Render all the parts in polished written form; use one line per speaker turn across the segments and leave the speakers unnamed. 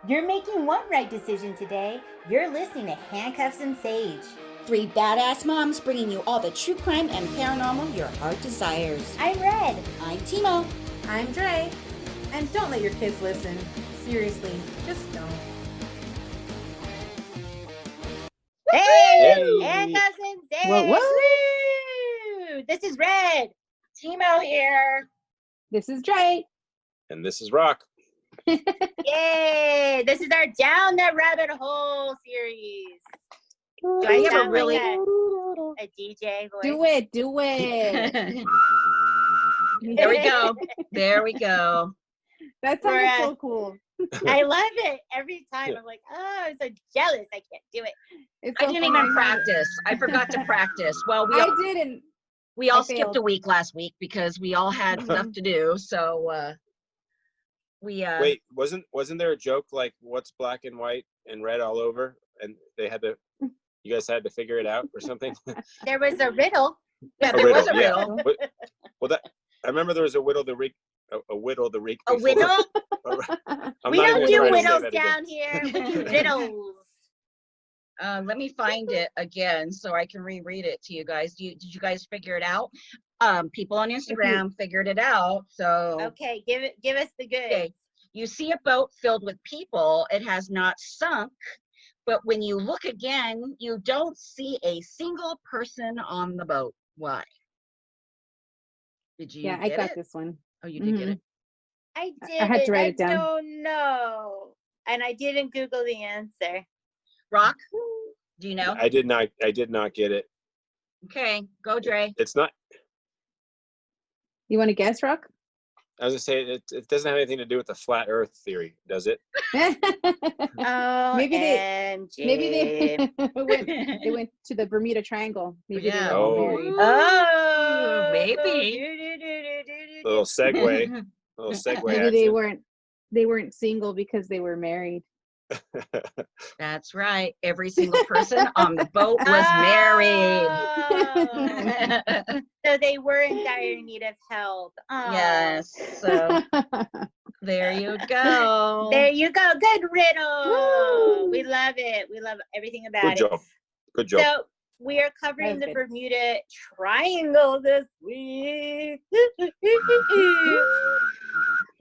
You're making one right decision today. You're listening to Handcuffs and Sage.
Three badass moms bringing you all the true crime and paranormal your heart desires.
I'm Red.
I'm Timo.
I'm Dre. And don't let your kids listen. Seriously, just don't.
Hey! Handcuffs and Sage!
Woo!
This is Red.
Timo here.
This is Dre.
And this is Rock.
Yay! This is our Down the Rabbit Hole series. Do I
have a
sound
really-
like a DJ voice?
Do it.
There we go. There we go.
That
We're
sounds so cool.
I love it every time. I'm like, oh, I'm so jealous. I can't do it.
It's
I
so
didn't
fun.
even practice. I forgot to practice. Well,
I didn't.
we all
I
skipped
failed.
a week last week because we all had stuff to do. So
Wait, wasn't there a joke like what's black and white and red all over, and you guys had to figure it out or something?
There was a riddle.
yeah,
A
there was a
riddle,
riddle.
Well, I remember there was a whittle the reek. A whittle the reek.
A
before.
riddle?
I'm
We
not
don't
even
do
trying to say
riddles
that again.
down here. We do riddles.
Let me find it again so I can reread it to you guys. Did you guys figure it out? People on Instagram figured it out. So
Okay, give us the good.
okay. You see a boat filled with people. It has not sunk, but when you look again, you don't see a single person on the boat. Why? Did you?
Yeah, I
get
got
it?
this one.
Oh, you did get it.
I did.
I had to write it down.
I don't know, and I didn't Google the answer.
Rock, do you know?
I did not get it.
Okay, go Dre.
It's not.
You want to guess, Rock?
I was gonna say it doesn't have anything to do with the flat Earth theory, does it?
Oh,
Maybe
they
they went to the Bermuda Triangle. Maybe
Yeah.
they were all
Oh.
married.
Oh,
Maybe.
Little segue. Little segue.
Maybe
action.
they weren't single because they were married.
That's right. Every single person on the boat was married.
Oh. So they were in dire need of help. Oh.
Yes. So there you go.
There you go. Good riddle.
Woo.
We love it. We love everything about
Good
it.
job. Good job.
So we are covering
That
the
was good.
Bermuda Triangle this week.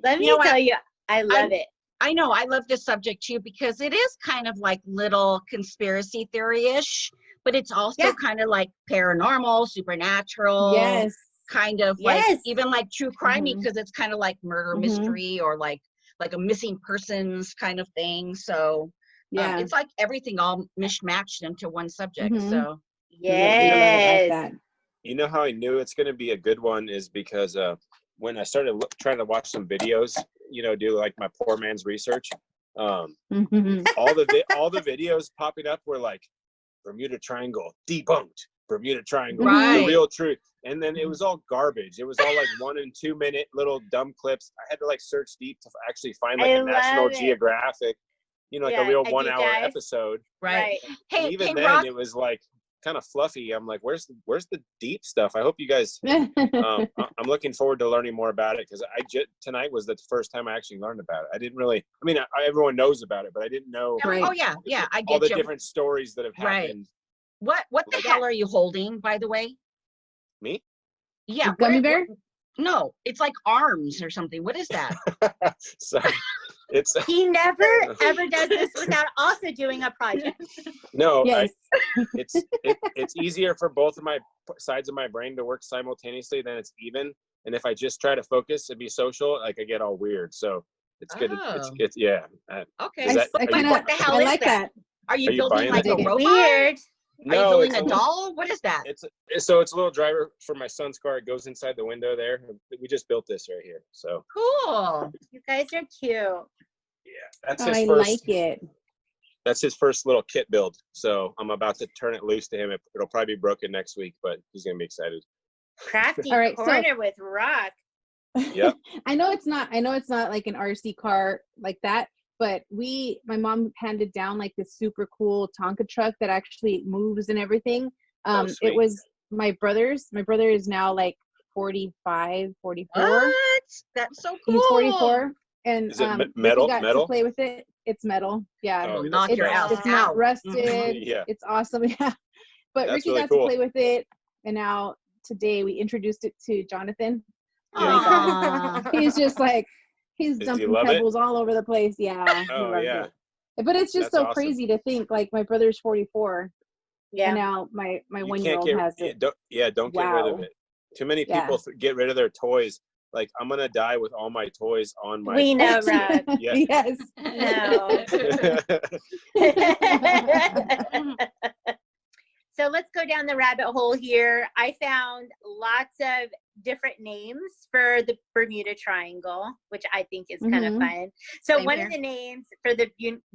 Let me
You know what?
tell you, I love it.
I know I love this subject too because it is kind of like little conspiracy theory-ish, but it's also
Yeah.
kind of like paranormal, supernatural.
Yes.
Kind of
Yes.
like even like true crime
Mhm.
because it's kind of like murder
Mhm.
mystery or like a missing persons kind of thing. So
Yeah.
it's like everything all mishmatched into one subject.
Mhm.
So
Yeah, we
Yes.
love it like
You know how I knew it's going to be a good one is because when I started trying to watch some videos, do like my poor man's research,
that. Mhm.
all the videos popping up were like Bermuda Triangle debunked, Bermuda Triangle,
Right.
the real truth, and then it was all garbage. It was all like 1 and 2 minute little dumb clips. I had to like search deep to actually find like
I
a National
love it.
Geographic, like
Yeah,
a real
a deep
1 hour
dive.
episode.
right.
And
Hey,
even
hey,
then
Rock.
it was like kind of fluffy. I'm like, where's the deep stuff? I hope you guys I'm looking forward to learning more about it because tonight was the first time I actually learned about it. I didn't really, everyone knows about it, but I didn't know
Right.
Oh yeah, yeah. I
all
get
the
you.
different stories that have
Right.
happened.
What the
Like-
hell are you holding, by the way?
Me?
Yeah.
A gummy bear?
No, it's like arms or something. What is that?
Sorry. It's
He never ever does this without also doing a project.
no,
Yes.
it's easier for both of my sides of my brain to work simultaneously than it's even. And if I just try to focus and be social, like I get all weird. So it's good.
Oh.
It's yeah.
Okay.
Is that-
I
are you
kinda-
what the hell
I
is
like
that?
that.
Are you
Are you
building
buying
like
it?
a
Dig it.
robot?
Weird.
Are you
No,
building
it's
a doll? What is that?
it's a little driver for my son's car. It goes inside the window there. We just built this right here. So
Cool.
You guys are cute.
yeah, that's
Oh,
his
I
first.
like it.
That's his first little kit build. So I'm about to turn it loose to him. It'll probably be broken next week, but he's gonna be excited.
Crafty
All right, so-
corner with Rock.
Yep.
I know it's not like an RC car like that, but my mom handed down like this super cool Tonka truck that actually moves and everything. It
sweet.
was my brother's. My brother is now like 45, 44.
What? That's so cool.
He's 44. And
Is it
Ricky
metal?
got to
Metal?
play with it. It's metal. Yeah.
Oh,
It'll knock
that's
your
nice.
ass
It's not
out.
rusted.
Yeah.
It's awesome. Yeah. But
That's
Ricky
really
got
cool.
to play with it, and now today we introduced it to Jonathan.
Yeah.
Aw.
He's just like he's
Does he
dumping
love it?
pebbles all over the place. Yeah, he
Oh
loves
yeah.
it. But it's just
That's
so
awesome.
crazy to think like my brother's 44,
Yeah.
and now my
You
1-year-old
can't
has
get
it.
don't get rid of
Wow.
it. Too many
Yeah.
people get rid of their toys. Like, I'm gonna die with all my toys on my
We know,
shit.
Rob.
Yeah.
Yes.
No. So let's go down the rabbit hole here. I found lots of different names for the Bermuda Triangle, which I think is kind of fun. So
Same
one
here.
of the names for the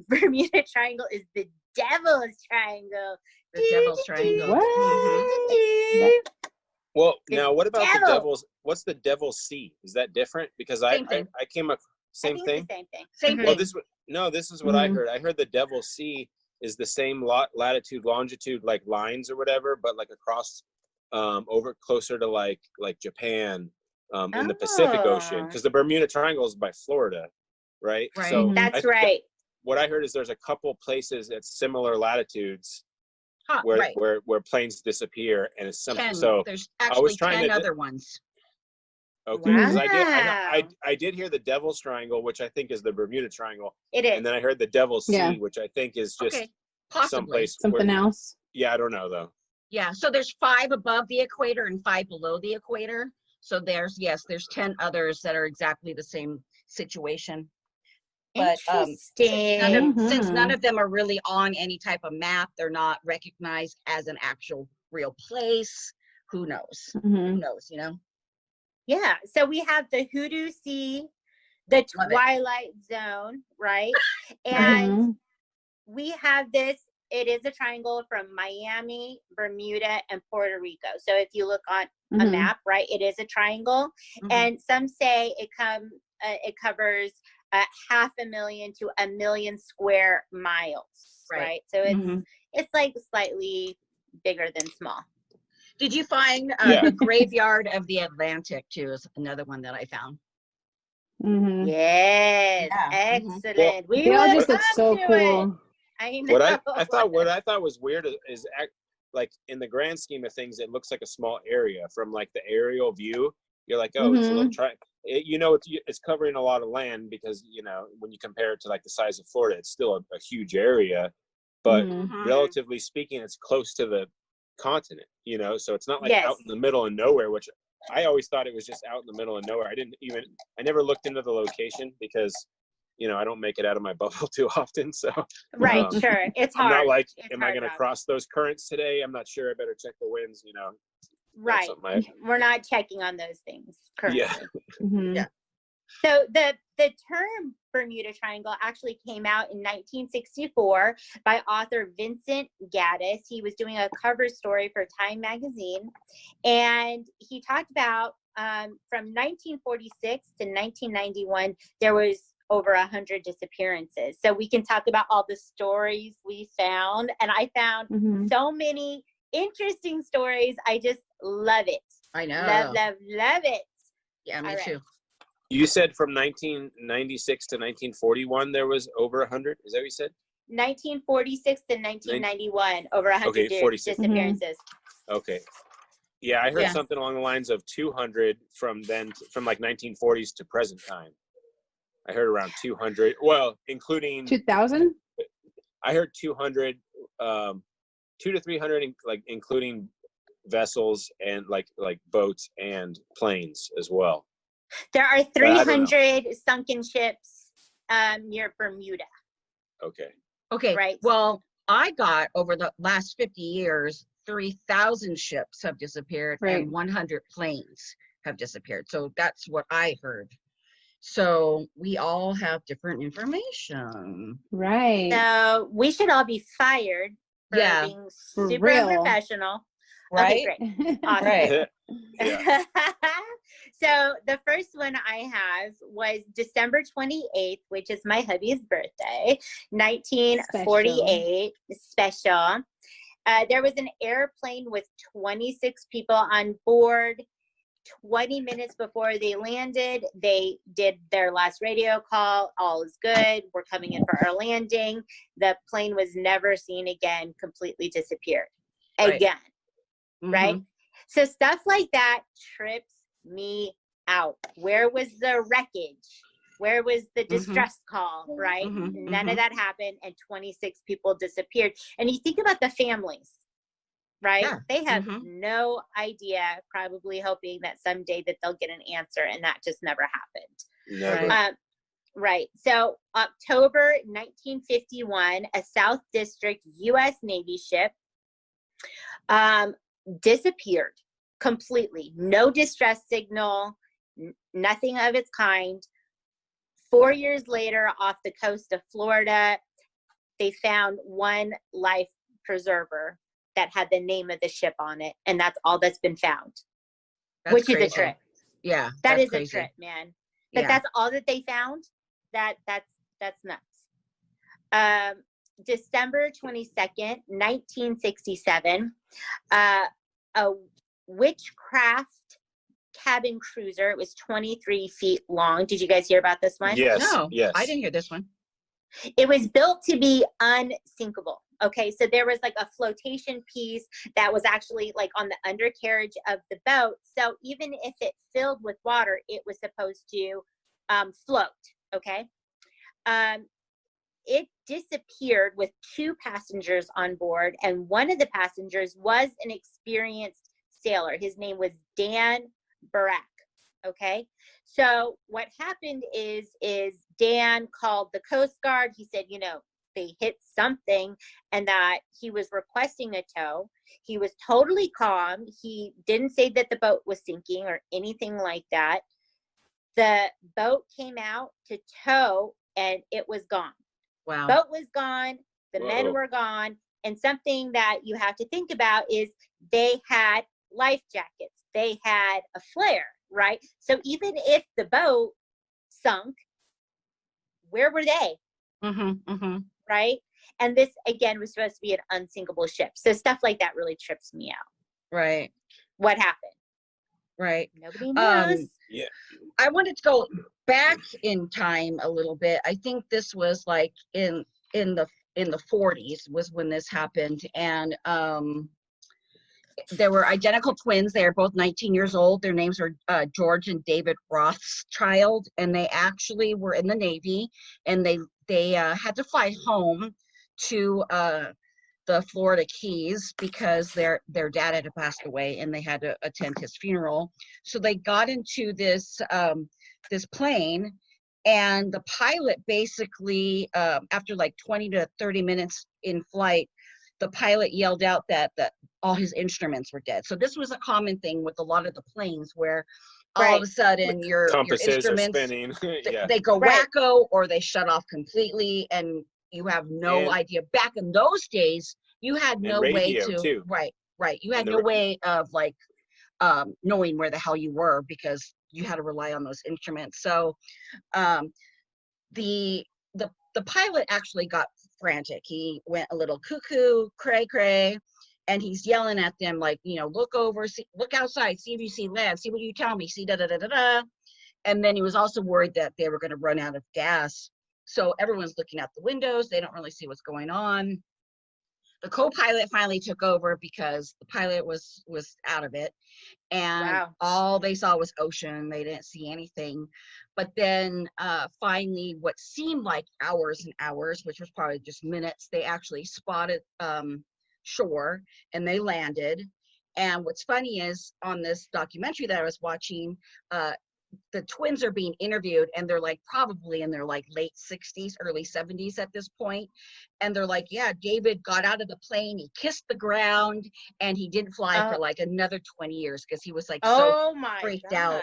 Bermuda Triangle is the Devil's Triangle.
The Devil's Triangle.
What?
Well,
The
now what about the
devil.
devil's? What's the Devil's Sea? Is that different? Because
Same
I
thing.
came up
I
same
think
thing.
it's the same thing.
Same
Mhm.
Well,
thing.
this is what I heard. I heard the Devil's Sea is the same latitude, longitude, like lines or whatever, but like across, over closer to like Japan, in the Pacific Ocean,
Oh.
because the Bermuda Triangle is by Florida, right?
Right.
So
That's right.
what I heard is there's a couple places at similar latitudes
Huh,
where
right.
where planes disappear, and it's simple.
10.
So
There's
was
actually
trying
10
to
other ones.
okay, because
Wow.
I did hear the Devil's Triangle, which I think is the Bermuda Triangle,
It is.
and then I heard the Devil's
Yeah.
Sea, which I think is just
Okay. Possibly.
someplace
Something
where,
else.
yeah, I don't know though.
Yeah. So there's 5 above the equator and 5 below the equator. So there's 10 others that are exactly the same situation. But
Interesting.
since none of them are really on any type of map, they're not recognized as an actual real place. Who knows? Who knows, you know?
Yeah. So we have the Hoodoo Sea, the
Love it.
Twilight Zone, right? And we have this, it is a triangle from Miami, Bermuda, and Puerto Rico. So if you look on a map, right, it is a triangle. And some say it covers 500,000 to 1 million square miles, right? So it's like slightly bigger than small.
Did you find the graveyard of the Atlantic too is another one that I found.
Yes,
Yeah.
excellent.
Well,
We
They all
will
just look
come
so
to
cool.
it. I know.
What I thought was weird is like in the grand scheme of things, it looks like a small area from like the aerial view. You're like, oh, it's a little it's covering a lot of land because, you know, when you compare it to like the size of Florida, it's still a huge area, but relatively speaking, it's close to the continent, you know, so it's not like out in the middle of nowhere, which I always thought it was just out in the middle of nowhere. I never looked into the location because, you know, I don't make it out of my bubble too often. So
right, sure. It's hard.
I'm not like,
it's
am I going to cross those currents today? I'm not sure. I better check the winds, you know.
Right. We're not checking on those things currently.
Yeah.
So the term Bermuda Triangle actually came out in 1964 by author Vincent Gaddis. He was doing a cover story for Time magazine, and he talked about from 1946 to 1991 there was over 100 disappearances. So we can talk about all the stories we found, and I found so many interesting stories. I just love it.
I know.
Love it.
Yeah, me too.
You said from 1996 to 1941 there was over 100. Is that what you said?
1946 to 1991, over 100 disappearances.
Okay. Yeah, I heard something along the lines of 200 from like 1940s to present time. I heard around 200. Well, including
2000.
I heard 200, 200 to 300, like including vessels and like boats and planes as well.
There are 300 sunken ships near Bermuda.
Okay.
Right.
Well, I got over the last 50 years, 3,000 ships have disappeared and 100 planes have disappeared. So that's what I heard. So we all have different information.
Right.
So we should all be fired for being super unprofessional.
Right.
Okay, great. Awesome.
Right.
So the first one I have was December 28th, which is my hubby's birthday, 1948. Special. There was an airplane with 26 people on board. 20 minutes before they landed, they did their last radio call. All is good. We're coming in for our landing. The plane was never seen again, completely disappeared again. Right? So stuff like that trips me out. Where was the wreckage? Where was the distress call? Right? None of that happened, and 26 people disappeared. And you think about the families, right?
Yeah.
They have no idea, probably hoping that someday that they'll get an answer, and that just never happened.
Never.
Right. So October 1951, a South District U.S. Navy ship disappeared completely. No distress signal, nothing of its kind. 4 years later, off the coast of Florida, they found one life preserver that had the name of the ship on it, and that's all that's been found. Which is a trip.
Yeah,
that is
crazy.
a trip, man. But that's all that they found. That's nuts. December 22nd, 1967, a Witchcraft cabin cruiser. It was 23 feet long. Did you guys hear about this one?
Yes.
No,
Yes.
I didn't hear this one.
It was built to be unsinkable. Okay, so there was like a flotation piece that was actually like on the undercarriage of the boat. So even if it filled with water, it was supposed to float. Okay. It disappeared with 2 passengers on board, and one of the passengers was an experienced sailor. His name was Dan Barak. Okay, so what happened is Dan called the Coast Guard. He said, they hit something and that he was requesting a tow. He was totally calm. He didn't say that the boat was sinking or anything like that. The boat came out to tow and it was gone.
Wow.
Boat was gone. The men were gone. And something that you have to think about is they had life jackets. They had a flare, right? So even if the boat sunk, where were they? Right? And this, again, was supposed to be an unsinkable ship. So stuff like that really trips me out.
Right.
What happened?
Right.
Nobody knows.
Yeah.
I wanted to go back in time a little bit. I think this was like in the 40s was when this happened, and there were identical twins. They are both 19 years old. Their names are George and David Rothschild, and they actually were in the Navy, and they had to fly home to the Florida Keys because their dad had passed away, and they had to attend his funeral. So they got into this plane, and the pilot basically, after like 20 to 30 minutes in flight, the pilot yelled out that all his instruments were dead. So this was a common thing with a lot of the planes where all of a sudden your
compasses
instruments
are spinning. Yeah.
they go wacko, or they shut off completely, and you have no idea. Back in those days, you had no way to
too.
right. You had no way of like knowing where the hell you were because you had to rely on those instruments. So the pilot actually got frantic. He went a little cuckoo, cray cray, and he's yelling at them like, look over, look outside, see if you see land, see what you tell me, see da da da da da. And then he was also worried that they were going to run out of gas. So everyone's looking out the windows. They don't really see what's going on. The co-pilot finally took over because the pilot was out of it, and all they saw was ocean. They didn't see anything. But then finally, what seemed like hours and hours, which was probably just minutes, they actually spotted shore, and they landed. And what's funny is on this documentary that I was watching, the twins are being interviewed, and they're like probably in their like late 60s, early 70s at this point. And they're like, yeah, David got out of the plane, he kissed the ground, and he didn't fly for like another 20 years because he was like so freaked out.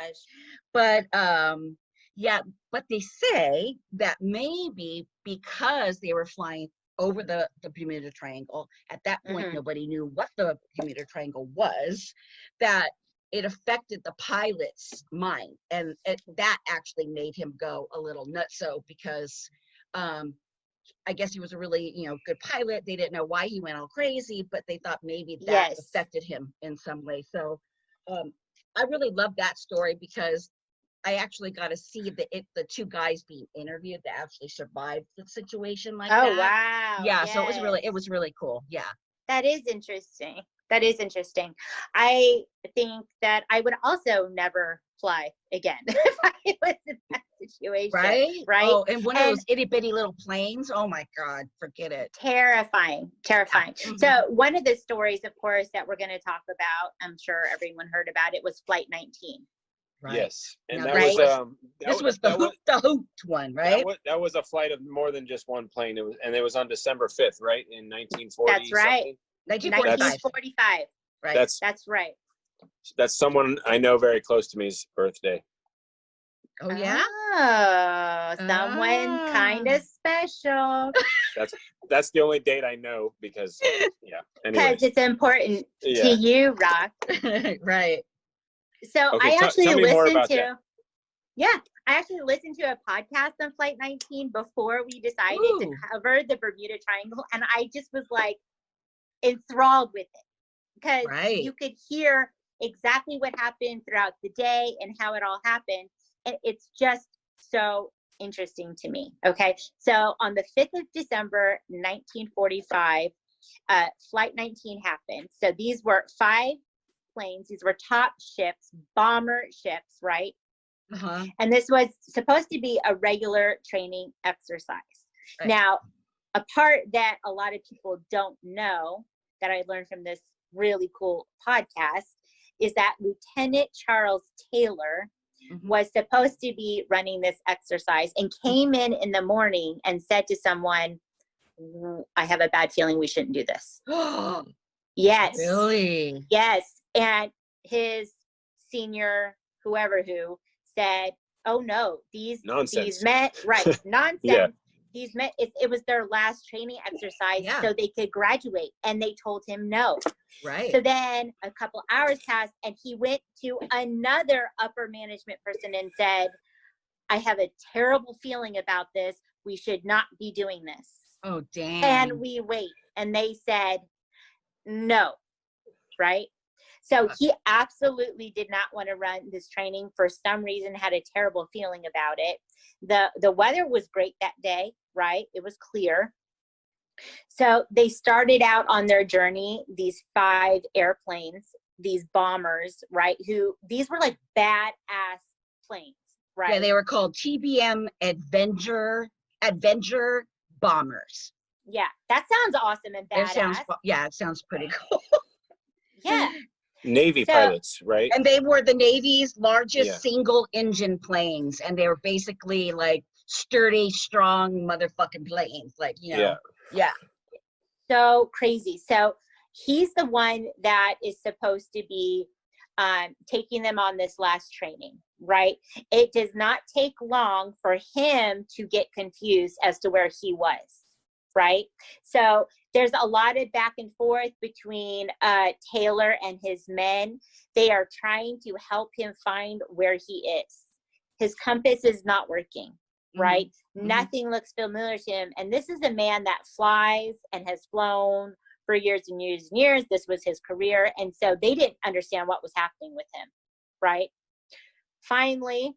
But but they say that maybe because they were flying over the Bermuda Triangle, at that point nobody knew what the Bermuda Triangle was, that it affected the pilot's mind, and that actually made him go a little nutso because I guess he was a really good pilot. They didn't know why he went all crazy, but they thought maybe that affected him in some way. So I really love that story because I actually got to see the two guys being interviewed that actually survived the situation like
Oh,
that.
wow.
Yeah,
Yes.
so it was really cool. Yeah.
That is interesting. That is interesting. I think that I would also never fly again if I was in that situation.
Right?
Right.
Oh, and one of those itty bitty little planes. Oh my God, forget it.
Terrifying. Terrifying.
Yeah.
So one of the stories, of course, that we're going to talk about, I'm sure everyone heard about it, was Flight 19.
Right.
Yes, and
Now,
that was
this was the hooped one, right?
That was a flight of more than just one plane. It was on December 5th, right, in 1940.
That's right. 1945.
Right.
That's right.
That's someone I know very close to me's birthday.
Oh yeah.
Oh, someone kind of special.
That's the only date I know because
Because it's important to you, Rock.
Right.
So
okay,
I actually listened to
that.
I actually listened to a podcast on Flight 19 before we decided to cover the Bermuda Triangle, and I just was like enthralled with it because you could hear exactly what happened throughout the day and how it all happened, and it's just so interesting to me. Okay, so on the 5th of December 1945, Flight 19 happened. So these were 5 planes. These were top ships, bomber ships, right?
Uh-huh.
And this was supposed to be a regular training exercise. Right. Now, a part that a lot of people don't know that I learned from this really cool podcast is that Lieutenant Charles Taylor was supposed to be running this exercise and came in the morning and said to someone, I have a bad feeling we shouldn't do this. Yes.
Really?
Yes. And his senior, whoever who, said, oh no, these men, right, nonsense.
Yeah.
These men, it was their last training exercise so they could graduate. And they told him no.
Right.
So then a couple hours passed and he went to another upper management person and said, I have a terrible feeling about this. We should not be doing this.
Oh, damn.
And we wait. And they said, no, right? So he absolutely did not want to run this training. For some reason, had a terrible feeling about it. The weather was great that day, right? It was clear. So they started out on their journey, these 5 airplanes, these bombers, right? These were like badass planes, right?
Yeah, they were called TBM Avenger bombers.
Yeah, that sounds awesome and badass.
It sounds pretty cool.
Yeah.
Navy pilots, right?
And they were the Navy's largest single engine planes. And they were basically like sturdy, strong motherfucking planes. Like, you know. Yeah.
So crazy. So he's the one that is supposed to be taking them on this last training, right? It does not take long for him to get confused as to where he was, right? So there's a lot of back and forth between Taylor and his men. They are trying to help him find where he is. His compass is not working, right? Nothing looks familiar to him. And this is a man that flies and has flown for years and years and years. This was his career. And so they didn't understand what was happening with him, right? Finally,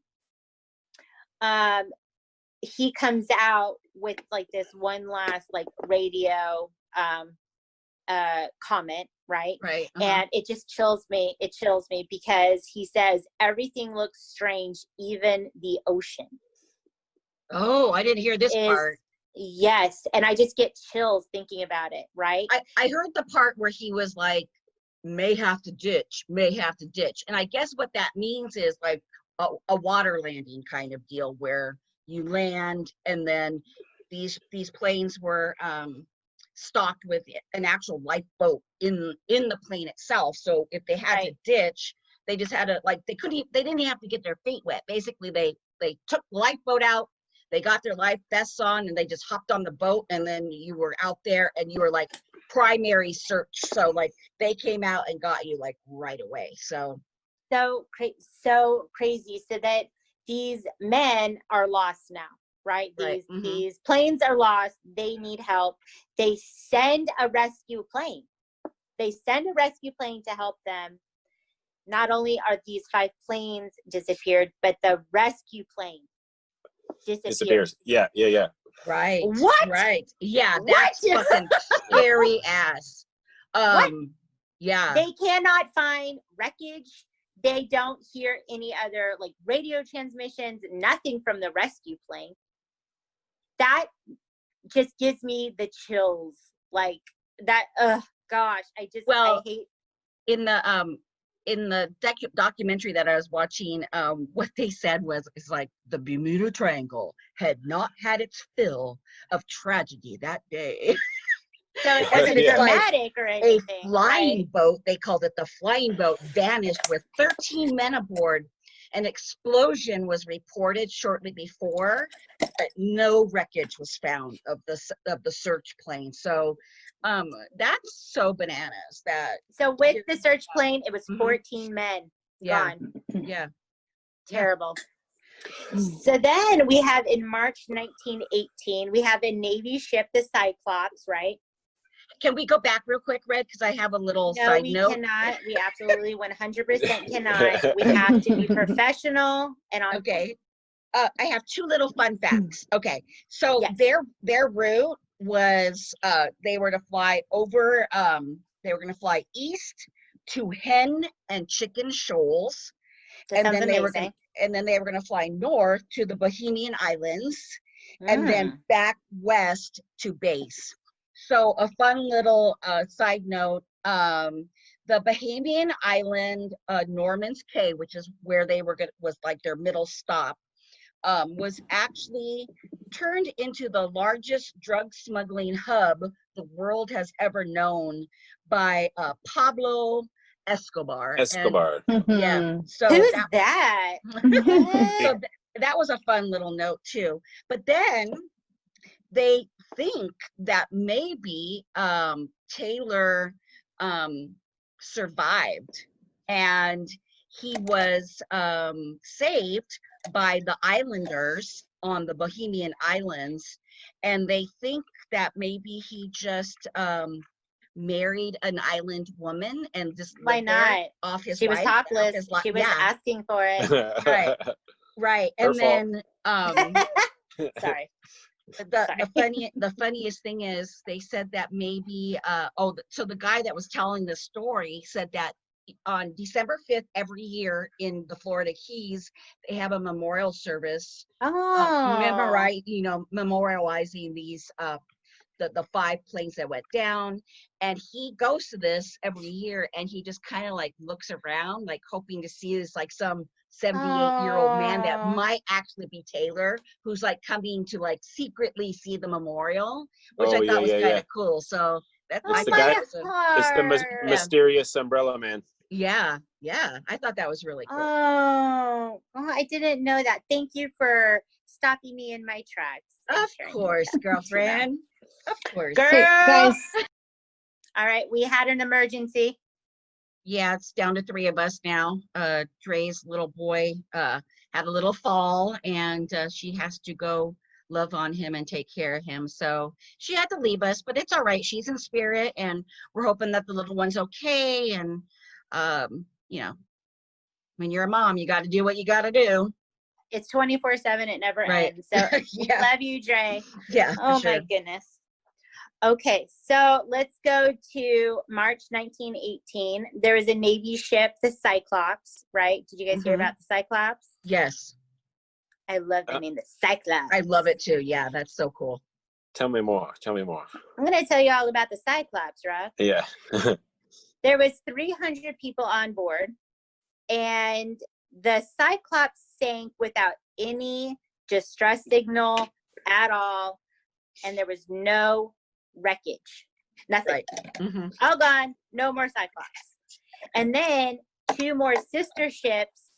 he comes out with like this one last like radio comment, right?
Right.
And it just chills me. It chills me because he says, everything looks strange, even the ocean.
Oh, I didn't hear this part.
Yes. And I just get chills thinking about it, right?
I heard the part where he was like, may have to ditch. And I guess what that means is like a water landing kind of deal where you land and then these planes were stocked with an actual lifeboat in the plane itself. So if they had to ditch, they just had to they didn't have to get their feet wet. Basically they took the lifeboat out, they got their life vests on, and they just hopped on the boat, and then you were out there and you were like primary search. So like they came out and got you like right away. So crazy. So that these men are lost now, right? These planes are lost. They need help. They send a rescue plane. To help them.
not only are these 5 planes disappeared, but the rescue plane disappears.
Yeah.
Right.
What?
Right. Yeah,
What?
that's fucking scary ass.
What?
Yeah.
They cannot find wreckage. They don't hear any other like radio transmissions, nothing from the rescue plane. That just gives me the chills. Like that, gosh, I hate.
In the documentary that I was watching, what they said is like the Bermuda Triangle had not had its fill of tragedy that day.
So it wasn't
Yeah.
dramatic or
A
anything.
flying
right?
boat, they called it the flying boat, vanished with 13 men aboard. An explosion was reported shortly before, but no wreckage was found of the search plane. So that's so bananas. That
So with the search plane, it was
Mhm.
14 men
Yeah.
gone.
Yeah.
Terrible. So then we have in March 1918, we have a Navy ship, the Cyclops, right?
Can we go back real quick, Red? Because I have a little
No,
side
we
note.
cannot. We absolutely 100% cannot. We have to be professional and on.
Okay. I have 2 little fun facts. Okay. So
Yes.
their route was they were to fly over they were going to fly east to Hen and Chicken Shoals,
That sounds
then they were
amazing.
going to fly north to the Bohemian Islands, and then back west to base. So a fun little side note, the Bahamian Island, Norman's Cay, which is where they were was like their middle stop, was actually turned into the largest drug smuggling hub the world has ever known by Pablo Escobar.
Escobar.
And, yeah. So
who's that?
so that was a fun little note too. But then they think that maybe Taylor survived, and he was saved by the islanders on the Bohemian Islands, and they think that maybe he just married an island woman and just
Why
lived there
not?
off his
She was
wife,
topless. She was asking for it.
Right.
Her
And then
Sorry.
the funniest thing is they said that maybe so the guy that was telling the story said that on December 5th every year in the Florida Keys they have a memorial service, memorializing these the 5 planes that went down. And he goes to this every year, and he just kind of like looks around, like hoping to see this like some 78-year-old man that might actually be Taylor, who's like coming to like secretly see the memorial, which I thought was kind of cool. So that's
it's the mysterious umbrella man.
Yeah, I thought that was really cool.
Oh, I didn't know that. Thank you for stopping me in my tracks.
Of course, girlfriend. Of course.
Girl.
Hey, guys.
All right, we had an emergency.
Yeah, it's down to 3 of us now. Dre's little boy had a little fall, and she has to go love on him and take care of him. So she had to leave us, but it's all right. She's in spirit, and we're hoping that the little one's okay. And when you're a mom, you got to do what you got to do.
It's 24/7. It never ends. So
Yeah.
Love you, Dre.
Yeah.
Oh
sure.
my goodness. Okay, so let's go to March 1918. There was a Navy ship, the Cyclops, right? Did you guys hear about the Cyclops?
Yes.
I love the name, the Cyclops.
I love it too. Yeah, that's so cool.
Tell me more.
I'm going to tell you all about the Cyclops, Rob.
Yeah.
There was 300 people on board, and the Cyclops sank without any distress signal at all, and there was no wreckage. Nothing.
Right.
All gone. No more Cyclops. And then 2 more sister ships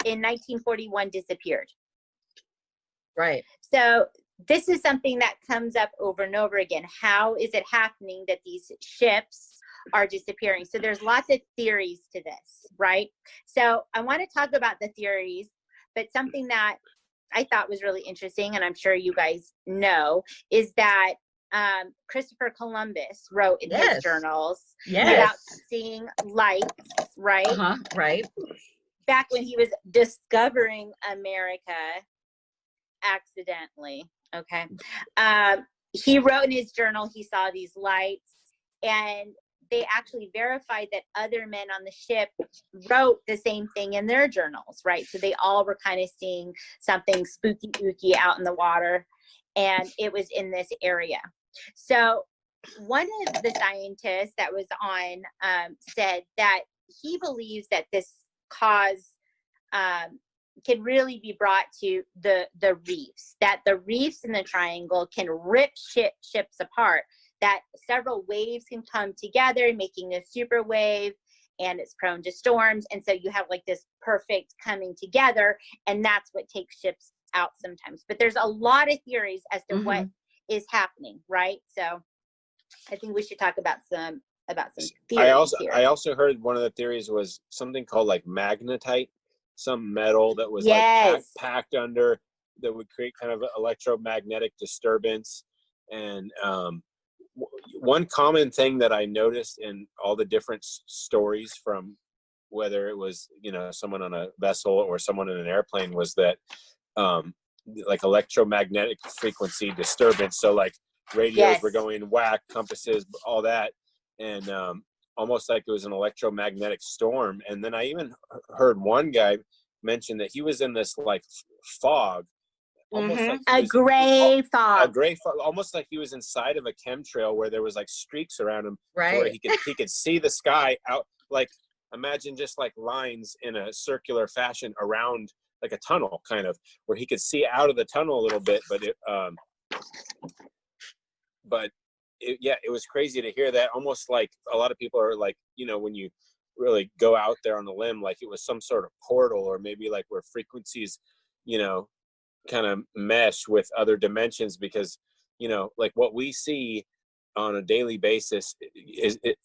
in 1941 disappeared.
Right.
So this is something that comes up over and over again. How is it happening that these ships are disappearing? So there's lots of theories to this, right? So I want to talk about the theories, but something that I thought was really interesting, and I'm sure you guys know, is that Christopher Columbus wrote in his journals about seeing lights, right?
Right.
Back when he was discovering America accidentally. Okay. He wrote in his journal he saw these lights, and they actually verified that other men on the ship wrote the same thing in their journals, right? So they all were kind of seeing something spooky ooky out in the water, and it was in this area. So one of the scientists that was on said that he believes that this cause can really be brought to the reefs, that the reefs in the triangle can rip ships apart, that several waves can come together, making a super wave, and it's prone to storms. And so you have like this perfect coming together, and that's what takes ships out sometimes. But there's a lot of theories as to what is happening, right? So I think we should talk about some theories here.
I also heard one of the theories was something called like magnetite, some metal that was like packed under that would create kind of electromagnetic disturbance. And one common thing that I noticed in all the different stories, from whether it was, you know, someone on a vessel or someone in an airplane, was that like electromagnetic frequency disturbance. So like radios were going whack, compasses, all that, and almost like it was an electromagnetic storm. And then I even heard one guy mention that he was in this like fog, almost like
a gray fog,
almost like he was inside of a chemtrail where there was like streaks around him,
right?
Where he could see the sky out. Like imagine just like lines in a circular fashion around like a tunnel, kind of, where he could see out of the tunnel a little bit. But it was crazy to hear that. Almost like a lot of people are like, you know, when you really go out there on the limb, like it was some sort of portal, or maybe like where frequencies, you know, kind of mesh with other dimensions, because, you know, like what we see on a daily basis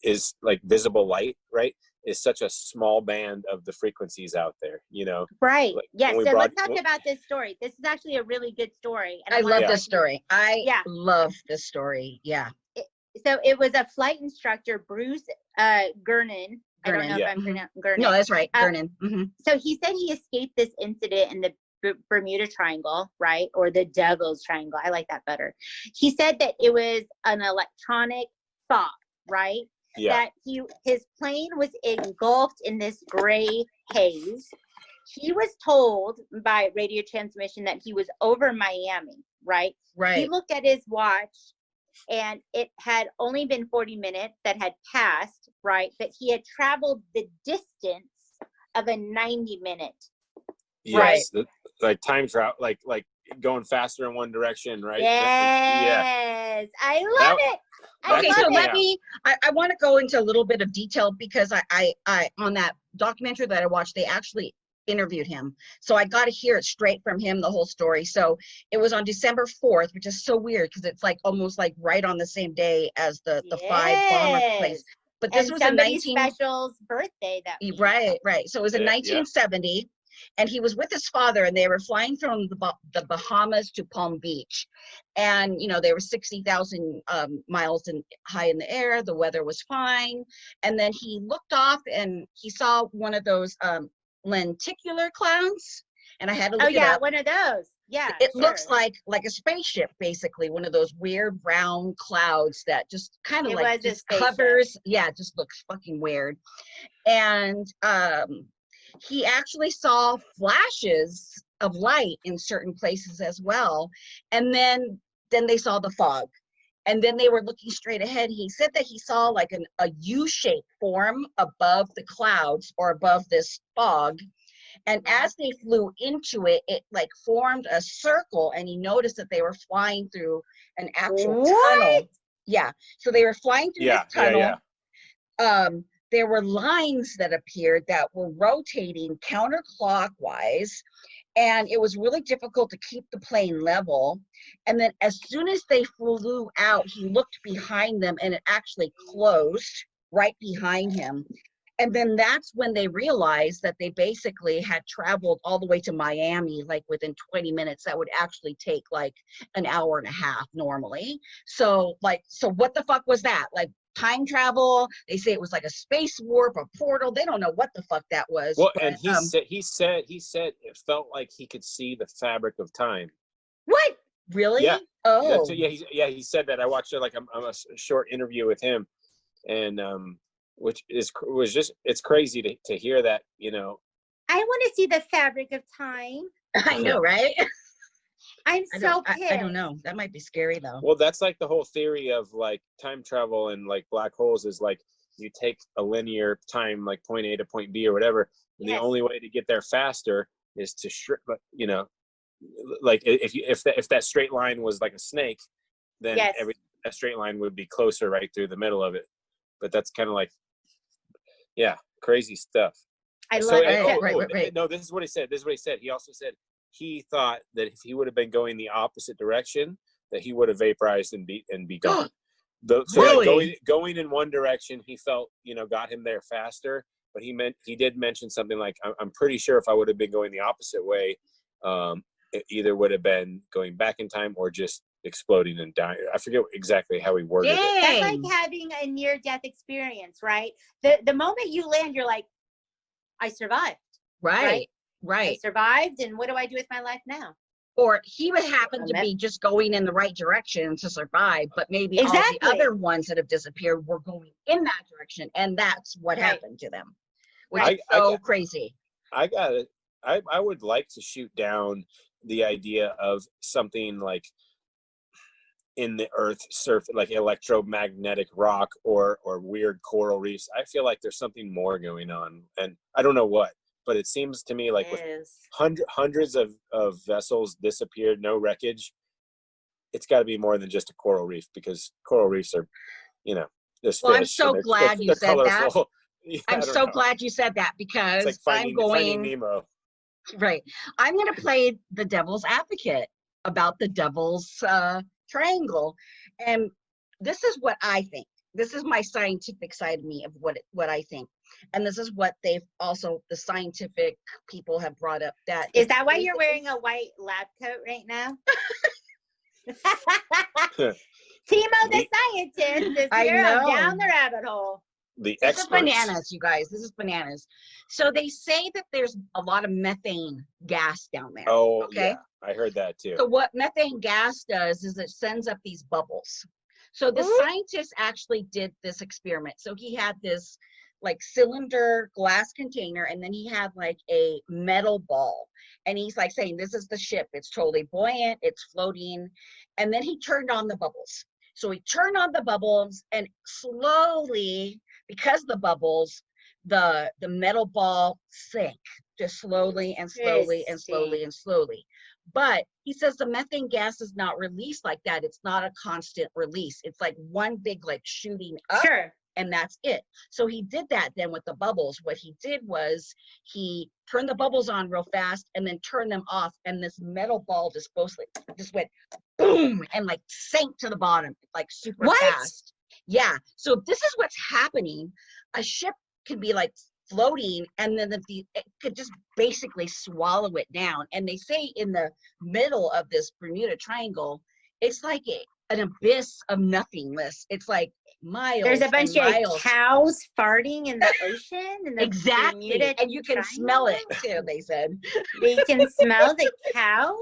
is like visible light, right? Is such a small band of the frequencies out there, you know?
Right.
Like,
yes. So let's talk about this story. This is actually a really good story.
And I love this story. Love this story. Yeah.
So it was a flight instructor, Bruce Gernon. I don't know if I'm pronouncing Gernon.
No, that's right. Gernon.
So he said he escaped this incident in the Bermuda Triangle, right? Or the Devil's Triangle. I like that better. He said that it was an electronic fog, right?
Yeah.
That his plane was engulfed in this gray haze. He was told by radio transmission that he was over Miami, right?
Right.
He looked at his watch, and it had only been 40 minutes that had passed, right? But he had traveled the distance of a 90-minute.
Yes, right. Like time travel, like going faster in one direction, right?
Yes, I love it.
Okay, so let me. I want to go into a little bit of detail, because I on that documentary that I watched, they actually interviewed him, so I got to hear it straight from him, the whole story. So it was on December 4th, which is so weird because it's like almost like right on the same day as the 5 bomber planes. But this was
somebody special's birthday that week.
Right. So it was in 1970. And he was with his father, and they were flying from the Bahamas to Palm Beach. And, you know, they were 60,000 miles high in the air. The weather was fine. And then he looked off and he saw one of those lenticular clouds. And I had to look it up.
One of those. Yeah.
It looks like a spaceship, basically, one of those weird brown clouds that just kind of like just covers. Yeah, it just looks fucking weird. And he actually saw flashes of light in certain places as well. And then they saw the fog. And then they were looking straight ahead. He said that he saw like a U-shaped form above the clouds, or above this fog. And as they flew into it, it like formed a circle, and he noticed that they were flying through an actual tunnel. Yeah. So they were flying through this tunnel. There were lines that appeared that were rotating counterclockwise, and it was really difficult to keep the plane level. And then as soon as they flew out, he looked behind them, and it actually closed right behind him. And then that's when they realized that they basically had traveled all the way to Miami, like within 20 minutes. That would actually take like an hour and a half normally. So what the fuck was that? Like time travel? They say it was like a space warp, a portal. They don't know what the fuck that was.
Well,
but,
and he said it felt like he could see the fabric of time.
What? Really?
Yeah.
Oh.
He said that. I watched it like a short interview with him, and which was just, it's crazy to hear that, you know.
I want to see the fabric of time.
I know, right?
I'm so pissed.
I don't know. That might be scary though.
Well, that's like the whole theory of like time travel and like black holes is like you take a linear time, like point A to point B or whatever, and the only way to get there faster is to shrink, you know, like if that straight line was like a snake, then that straight line would be closer right through the middle of it. But that's kind of like, yeah, crazy stuff.
I love it.
Right.
No, this is what he said. He also said he thought that if he would have been going the opposite direction, that he would have vaporized and be gone. So
really?
Like going in one direction, he felt, you know, got him there faster. But he did mention something like, I'm pretty sure if I would have been going the opposite way, it either would have been going back in time or just exploding and dying. I forget exactly how he worded it.
That's like having a near-death experience, right? The moment you land, you're like, I survived.
Right.
I survived, and what do I do with my life now?
Or he would happen to be just going in the right direction to survive, but maybe all the other ones that have disappeared were going in that direction, and that's what happened to them. Which is so crazy.
I would like to shoot down the idea of something like in the earth surface, like electromagnetic rock or weird coral reefs. I feel like there's something more going on, and I don't know what, but it seems to me like with hundreds of vessels disappeared, no wreckage, it's got to be more than just a coral reef, because coral reefs are, you know, there's fish.
I'm so glad you said that.
Yeah,
I'm so glad you said that, because
it's like finding Nemo.
Right. I'm going to play the devil's advocate about the devil's triangle. And this is what I think. This is my scientific side of me of what I think. And this is what they've also, the scientific people have brought up.
Is that why you're wearing a white lab coat right now? Timo the scientist is here down the rabbit hole.
This is bananas, you guys. This is bananas. So they say that there's a lot of methane gas down there.
Oh, okay. Yeah, I heard that too.
So what methane gas does is it sends up these bubbles. So the scientist actually did this experiment. So he had this like cylinder glass container, and then he had like a metal ball. And he's like saying, this is the ship. It's totally buoyant. It's floating. And then he turned on the bubbles. So he turned on the bubbles, and slowly, because the bubbles, the metal ball sank just slowly and slowly and slowly and slowly. But he says the methane gas is not released like that. It's not a constant release. It's like one big like shooting up.
Sure.
And that's it. So he did that then with the bubbles. What he did was he turned the bubbles on real fast and then turned them off. And this metal ball just went boom and like sank to the bottom like super fast. Yeah. So this is what's happening. A ship can be like floating, and then it could just basically swallow it down. And they say in the middle of this Bermuda Triangle, it's like an abyss of nothingness. It's like miles.
There's a bunch of cows farting in the ocean. In the
exactly.
Bermuda
and you can smell it too, they said.
They can smell the cows?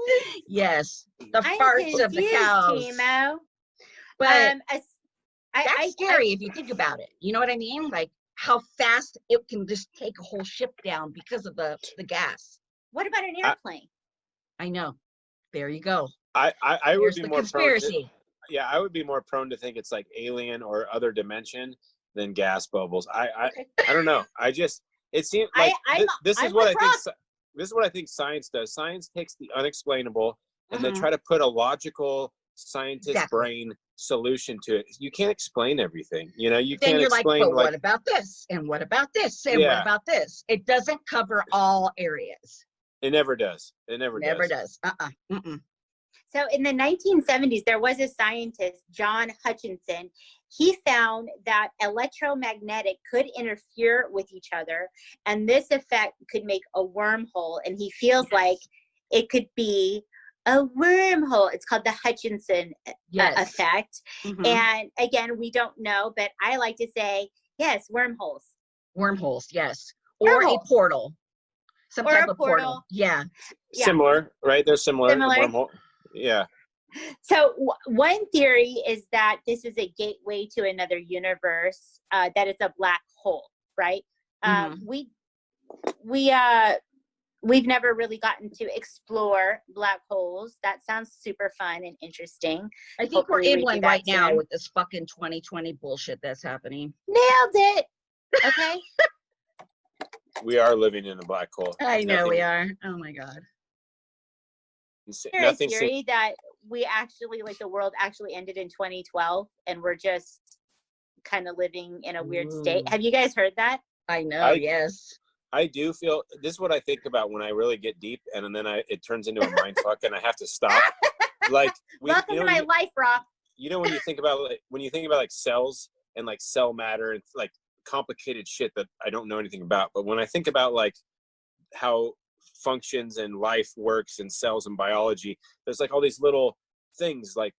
Yes. The farts of the cows.
Timo.
But that's scary if you think about it. You know what I mean? Like how fast it can just take a whole ship down because of the gas.
What about an airplane?
I know. There you go.
I would be more
conspiracy.
I would be more prone to think it's like alien or other dimension than gas bubbles. I don't know. It seems like this is what I think science does. Science takes the unexplainable and they try to put a logical scientist brain solution to it. You can't explain everything. You know, you can't explain
but what about this? And what about this? And what about this? It doesn't cover all areas.
It never does. It never does.
So in the 1970s, there was a scientist, John Hutchinson, he found that electromagnetic could interfere with each other, and this effect could make a wormhole. And he feels like it could be a wormhole. It's called the Hutchinson effect. And again, we don't know, but I like to say, yes, wormholes.
Wormholes, yes. Or a portal. Some type of portal. Yeah.
Similar, right? They're similar. Wormhole. Yeah.
So one theory is that this is a gateway to another universe, that it's a black hole, right? We've never really gotten to explore black holes. That sounds super fun and interesting.
I think we're in one right now with this fucking 2020 bullshit that's happening.
Nailed it. Okay.
We are living in a black hole.
I know we are. Oh my God.
There's a theory that we actually, like, the world actually ended in 2012 and we're just kind of living in a weird state. Have you guys heard that?
I know, yes.
I do feel, this is what I think about when I really get deep, and then it turns into a mind fuck and I have to stop. Like,
welcome to my life, Rob.
You know, when you think about like cells and like cell matter, it's like complicated shit that I don't know anything about. But when I think about like how functions and life works and cells and biology, there's like all these little things like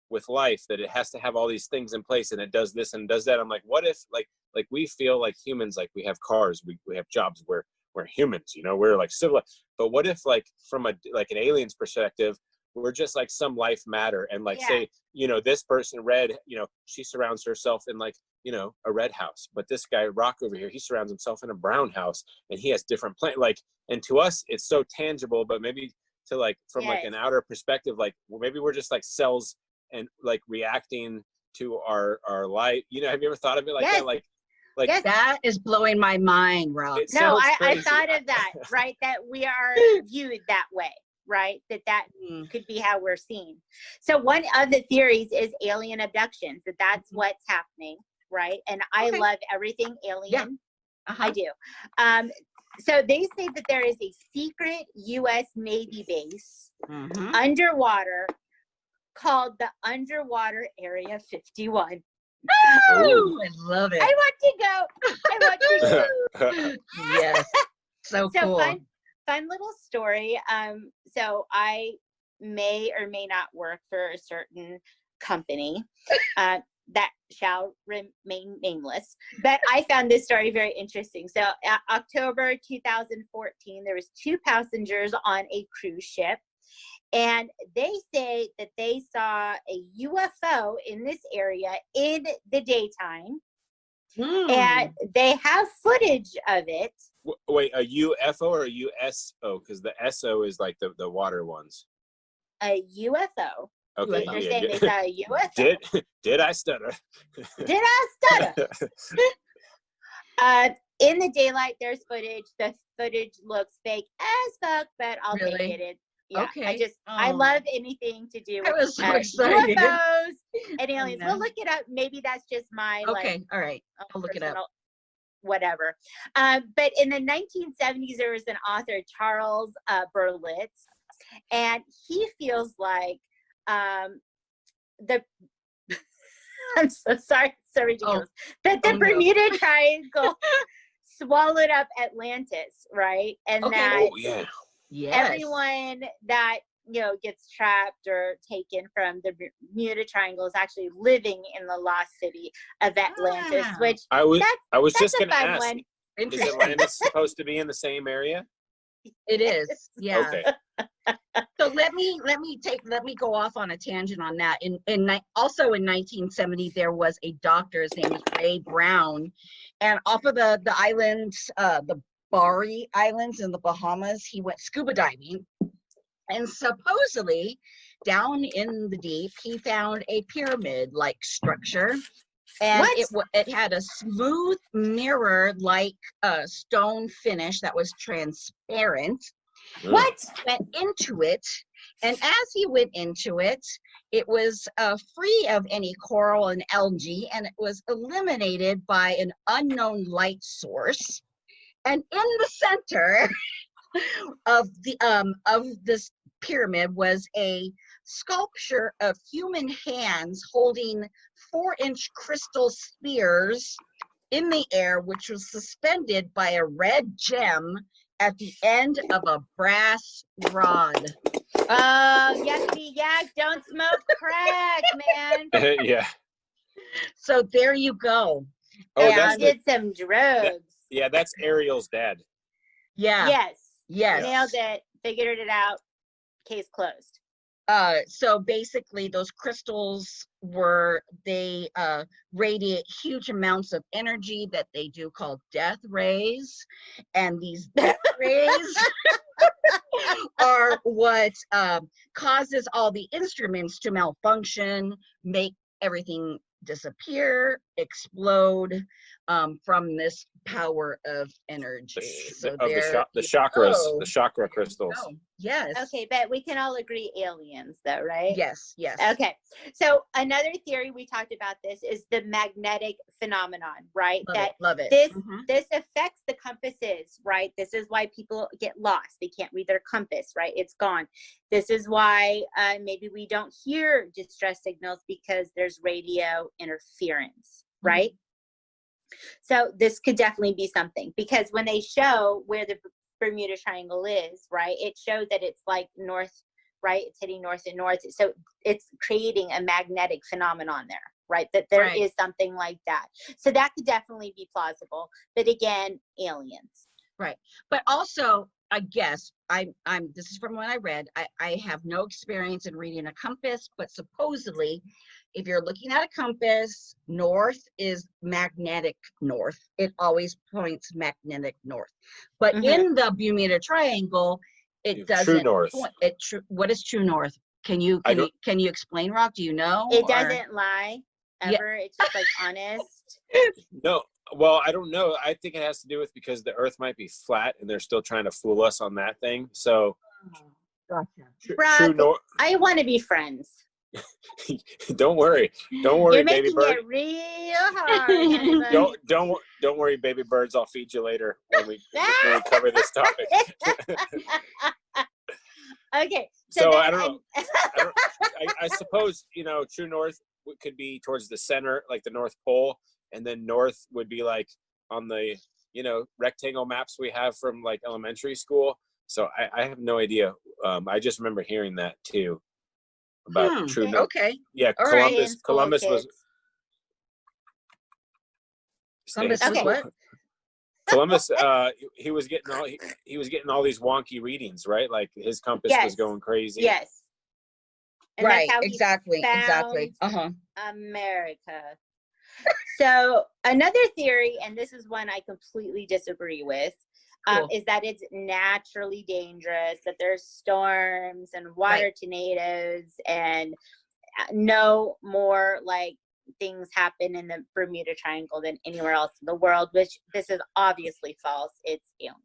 with life that it has to have all these things in place, and it does this and does that. I'm like, what if like we feel like humans, like we have cars, we have jobs, we're humans, you know, we're like civilized. But what if like from an alien's perspective, we're just like some life matter, and like say, you know, this person Red, you know, she surrounds herself in like, you know, a red house, but this guy Rock over here, he surrounds himself in a brown house, and he has different like, and to us it's so tangible, but maybe to like from like an outer perspective, like, well, maybe we're just like cells and like reacting to our light. You know, have you ever thought of it like that? Like
that is blowing my mind, Rob.
No, I thought of that, right? That we are viewed that way, right? That could be how we're seen. So one of the theories is alien abductions, that's what's happening, right? And I love everything alien. I do. So they say that there is a secret U.S. Navy base underwater called the Underwater Area 51.
Oh, I love it.
I want to go.
Yes. So cool.
Fun little story. So I may or may not work for a certain company that shall remain nameless, but I found this story very interesting. So October 2014, there was 2 passengers on a cruise ship, and they say that they saw a UFO in this area in the daytime, and they have footage of it.
Wait, a UFO or a USO? Because the SO is like the water ones.
A UFO.
Okay.
They're saying they saw a UFO.
Did I stutter?
Did I stutter? In the daylight, there's footage. The footage looks fake as fuck, but I'll take it. I love anything to do with UFOs and aliens. We'll look it up. Maybe that's just my
all right. I'll look it up.
Whatever. But in the 1970s, there was an author, Charles Berlitz, and he feels like I'm so sorry, so ridiculous. That the Bermuda Triangle swallowed up Atlantis, right? And that everyone that, you know, gets trapped or taken from the Bermuda Triangle is actually living in the lost city of Atlantis, which
I was just going to ask.
One.
Is Atlantis supposed to be in the same area?
It is, yeah.
Okay.
So let me go off on a tangent on that. Also in 1970, there was a doctor. His name was Ray Brown, and off of the islands, the Bari Islands in the Bahamas, he went scuba diving, and supposedly down in the deep, he found a pyramid-like structure. And it had a smooth mirror-like stone finish that was transparent. Went into it, and as he went into it, it was free of any coral and algae, and it was illuminated by an unknown light source. And in the center of this pyramid was a sculpture of human hands holding 4-inch crystal spheres in the air, which was suspended by a red gem at the end of a brass rod.
Yucky yak, don't smoke crack, man.
Yeah.
So there you go.
Oh,
And
that's
he did some drugs.
yeah, that's Ariel's dad.
Yeah.
Yes.
Yes.
Nailed it. Figured it out. Case closed.
So basically those crystals they radiate huge amounts of energy that they do called death rays. And these death rays are what causes all the instruments to malfunction, make everything disappear, explode from this power of energy.
The chakras, the chakra crystals.
Yes.
Okay, but we can all agree aliens, though, right?
Yes, yes.
Okay, so another theory we talked about this is the magnetic phenomenon, right?
Love it.
This affects the compasses, right? This is why people get lost. They can't read their compass, right? It's gone. This is why maybe we don't hear distress signals because there's radio interference, right? So this could definitely be something, because when they show where the Bermuda Triangle is, right, it shows that it's like north, right? It's hitting north and north. So it's creating a magnetic phenomenon there, right? That there is something like that. So that could definitely be plausible. But again, aliens.
Right. But also, I guess this is from what I read. I have no experience in reading a compass, but supposedly if you're looking at a compass, north is magnetic north. It always points magnetic north. But in the Bermuda Triangle, it doesn't.
True north.
What is true north? Can you explain, Rock? Do you know?
It doesn't lie ever. Yeah. It's just like honest.
No. Well, I don't know. I think it has to do with because the Earth might be flat and they're still trying to fool us on that thing. So,
gotcha.
Brock, I want to be friends.
Don't worry,
You're
baby bird.
It real hard.
Don't worry, baby birds. I'll feed you later when we cover this topic.
Okay.
So I don't know. I suppose true north could be towards the center, like the North Pole. And then north would be like on the, rectangle maps we have from like elementary school. So I have no idea. I just remember hearing that too about true north.
Okay.
Yeah.
All
Columbus was.
Columbus was what?
Columbus, he was getting all these wonky readings, right? Like his compass was going crazy.
Yes. And
right. Exactly.
America. So another theory, and this is one I completely disagree with, is that it's naturally dangerous, that there's storms and water tornadoes and no more like things happen in the Bermuda Triangle than anywhere else in the world, which this is obviously false. It's aliens.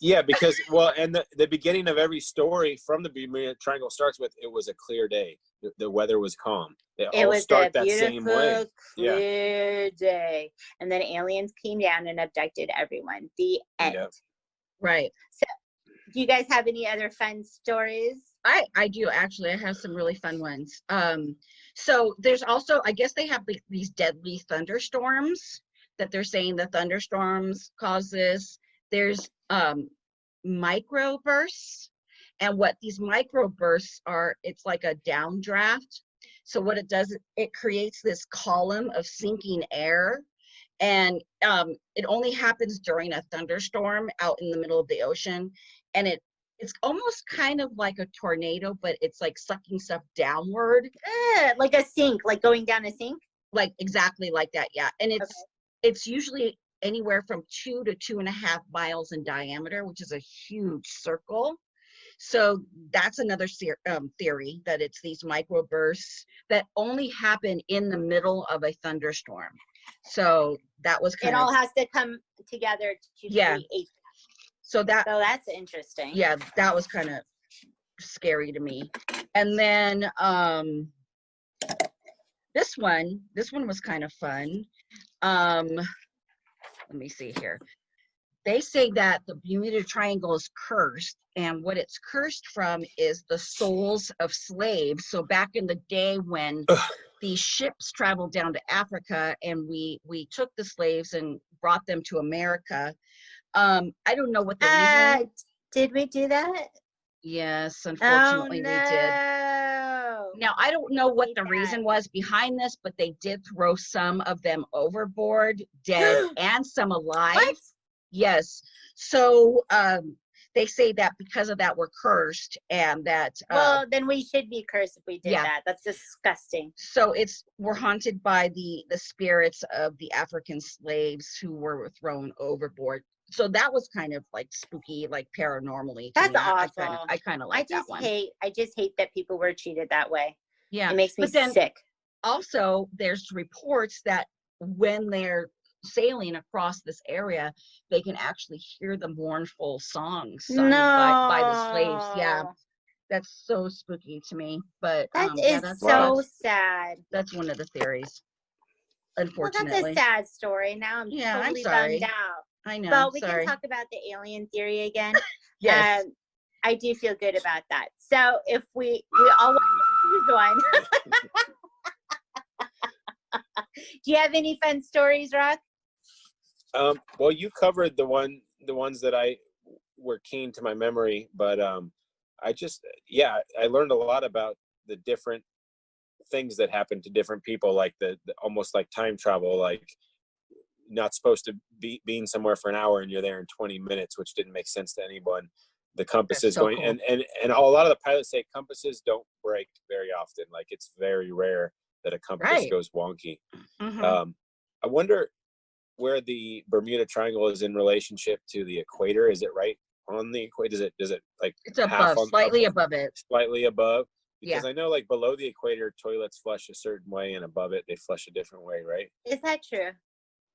Yeah, because and the beginning of every story from the Bermuda Triangle starts with it was a clear day. The weather was calm. It was start that same way.
Clear day, and then aliens came down and abducted everyone. The end.
Yeah.
Right.
So, do you guys have any other fun stories?
I do actually. I have some really fun ones. So there's also, I guess they have these deadly thunderstorms that they're saying the thunderstorms cause this. There's microbursts, and what these microbursts are, it's like a downdraft. So what it does, it creates this column of sinking air, and it only happens during a thunderstorm out in the middle of the ocean, and it's almost kind of like a tornado, but it's like sucking stuff downward.
Like a sink, like going down a sink?
Like exactly like that, yeah. And it's usually anywhere from 2 to 2.5 miles in diameter, which is a huge circle. So that's another theory, that it's these microbursts that only happen in the middle of a thunderstorm. So that was
it all has to come together to create.
So
that's interesting.
Yeah, that was kind of scary to me. And then this one was kind of fun. Let me see here. They say that the Bermuda Triangle is cursed, and what it's cursed from is the souls of slaves. So back in the day when these ships traveled down to Africa, and we took the slaves and brought them to America. I don't know what the reason.
Did we do that?
Yes, unfortunately
oh, no.
we did. Now, I don't know what the reason was behind this, but they did throw some of them overboard, dead and some alive.
What?
Yes. So they say that because of that, we're cursed, and that.
Well, then we should be cursed if we did that. That's disgusting.
So we're haunted by the spirits of the African slaves who were thrown overboard. So that was kind of like spooky, like paranormally.
That's awful.
I kind of like that one.
I just hate that people were treated that way.
Yeah.
It makes me sick.
Also, there's reports that when they're sailing across this area, they can actually hear the mournful songs sung by the slaves. Yeah. That's so spooky to me. But
that's so sad.
That's one of the theories. Unfortunately.
Well, that's a sad story. Now I'm totally bummed out.
I know.
But we can talk about the alien theory again.
Yes.
I do feel good about that. So if we all want to join. Do you have any fun stories, Rock?
Well, you covered the ones that I were keen to my memory, but I learned a lot about the different things that happen to different people, like the almost like time travel, like not supposed to be being somewhere for an hour and you're there in 20 minutes, which didn't make sense to anyone. The compasses
so
going
cool.
and a lot of the pilots say compasses don't break very often. Like it's very rare that a compass goes wonky.
Mm-hmm.
I wonder where the Bermuda Triangle is in relationship to the equator. Is it right on the equator? Does it like
it's above, slightly above it?
Slightly above. Because
Yeah.
I know like below the equator, toilets flush a certain way, and above it, they flush a different way, right?
Is that true?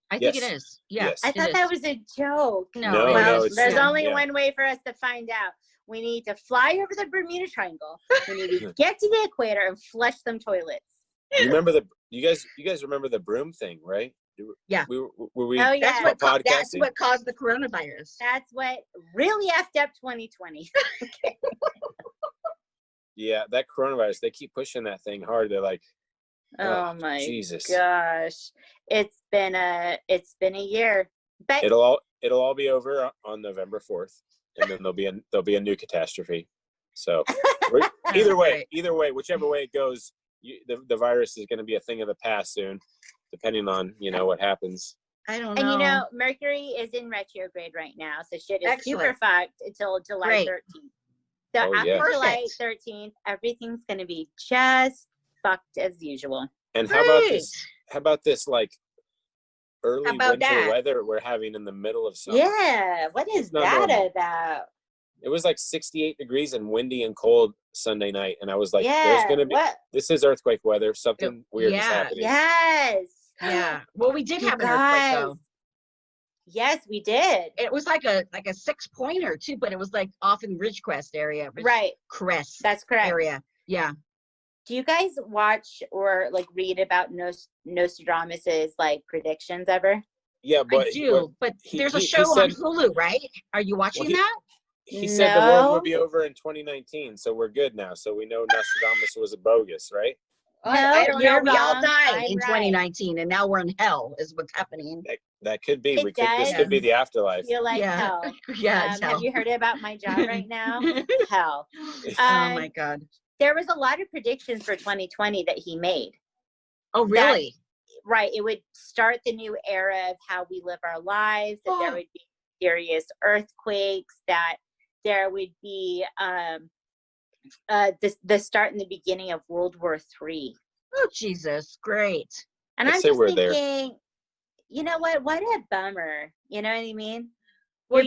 I think it is. Yeah.
Yes.
I thought that was a joke.
No,
there's only one way for us to find out. We need to fly over the Bermuda Triangle. We need to get to the equator and flush some toilets.
You remember you guys remember the broom thing, right?
Yeah.
Were
Oh,
we
yeah.
That's what caused the coronavirus.
That's what really effed up 2020.
Yeah, that coronavirus, they keep pushing that thing hard. They're like,
oh my
Jesus.
Gosh. It's been a year. But
it'll all be over on November 4th, and then there'll be a new catastrophe. So either way, whichever way it goes, the virus is going to be a thing of the past soon, depending on what happens.
I don't know.
And Mercury is in retrograde right now, so shit is super fucked until July 13th. So after July 13th, everything's going to be just fucked as usual.
And how about this like early winter weather we're having in the middle of summer?
Yeah, what is that about?
It was like 68 degrees and windy and cold Sunday night, and I was like,
"There's
gonna be this is earthquake weather. Something weird is happening."
Yes.
Yeah. Well, we did have an earthquake though.
Yes, we did.
It was like a 6-pointer too, but it was like off in Ridgecrest area. Crest.
That's correct.
Area. Yeah.
Do you guys watch or like read about Nostradamus's like predictions ever?
Yeah, but
I do. But there's a show on Hulu, right? Are you watching that?
He said the world would be over in 2019, so we're good now. So we know Nostradamus was a bogus, right?
I don't know. We all died
I'm
in 2019, and now we're in hell. Is what's happening.
That could be. This could be the afterlife.
Feel like hell.
Yeah.
Have you heard about my job right now? Hell.
Oh my God.
There was a lot of predictions for 2020 that he made.
Oh, really?
Right. It would start the new era of how we live our lives. That there would be serious earthquakes. That there would be the start and the beginning of World War III.
Oh, Jesus. Great.
And I'm just thinking, you know what? What a bummer. You know what I mean?
Well,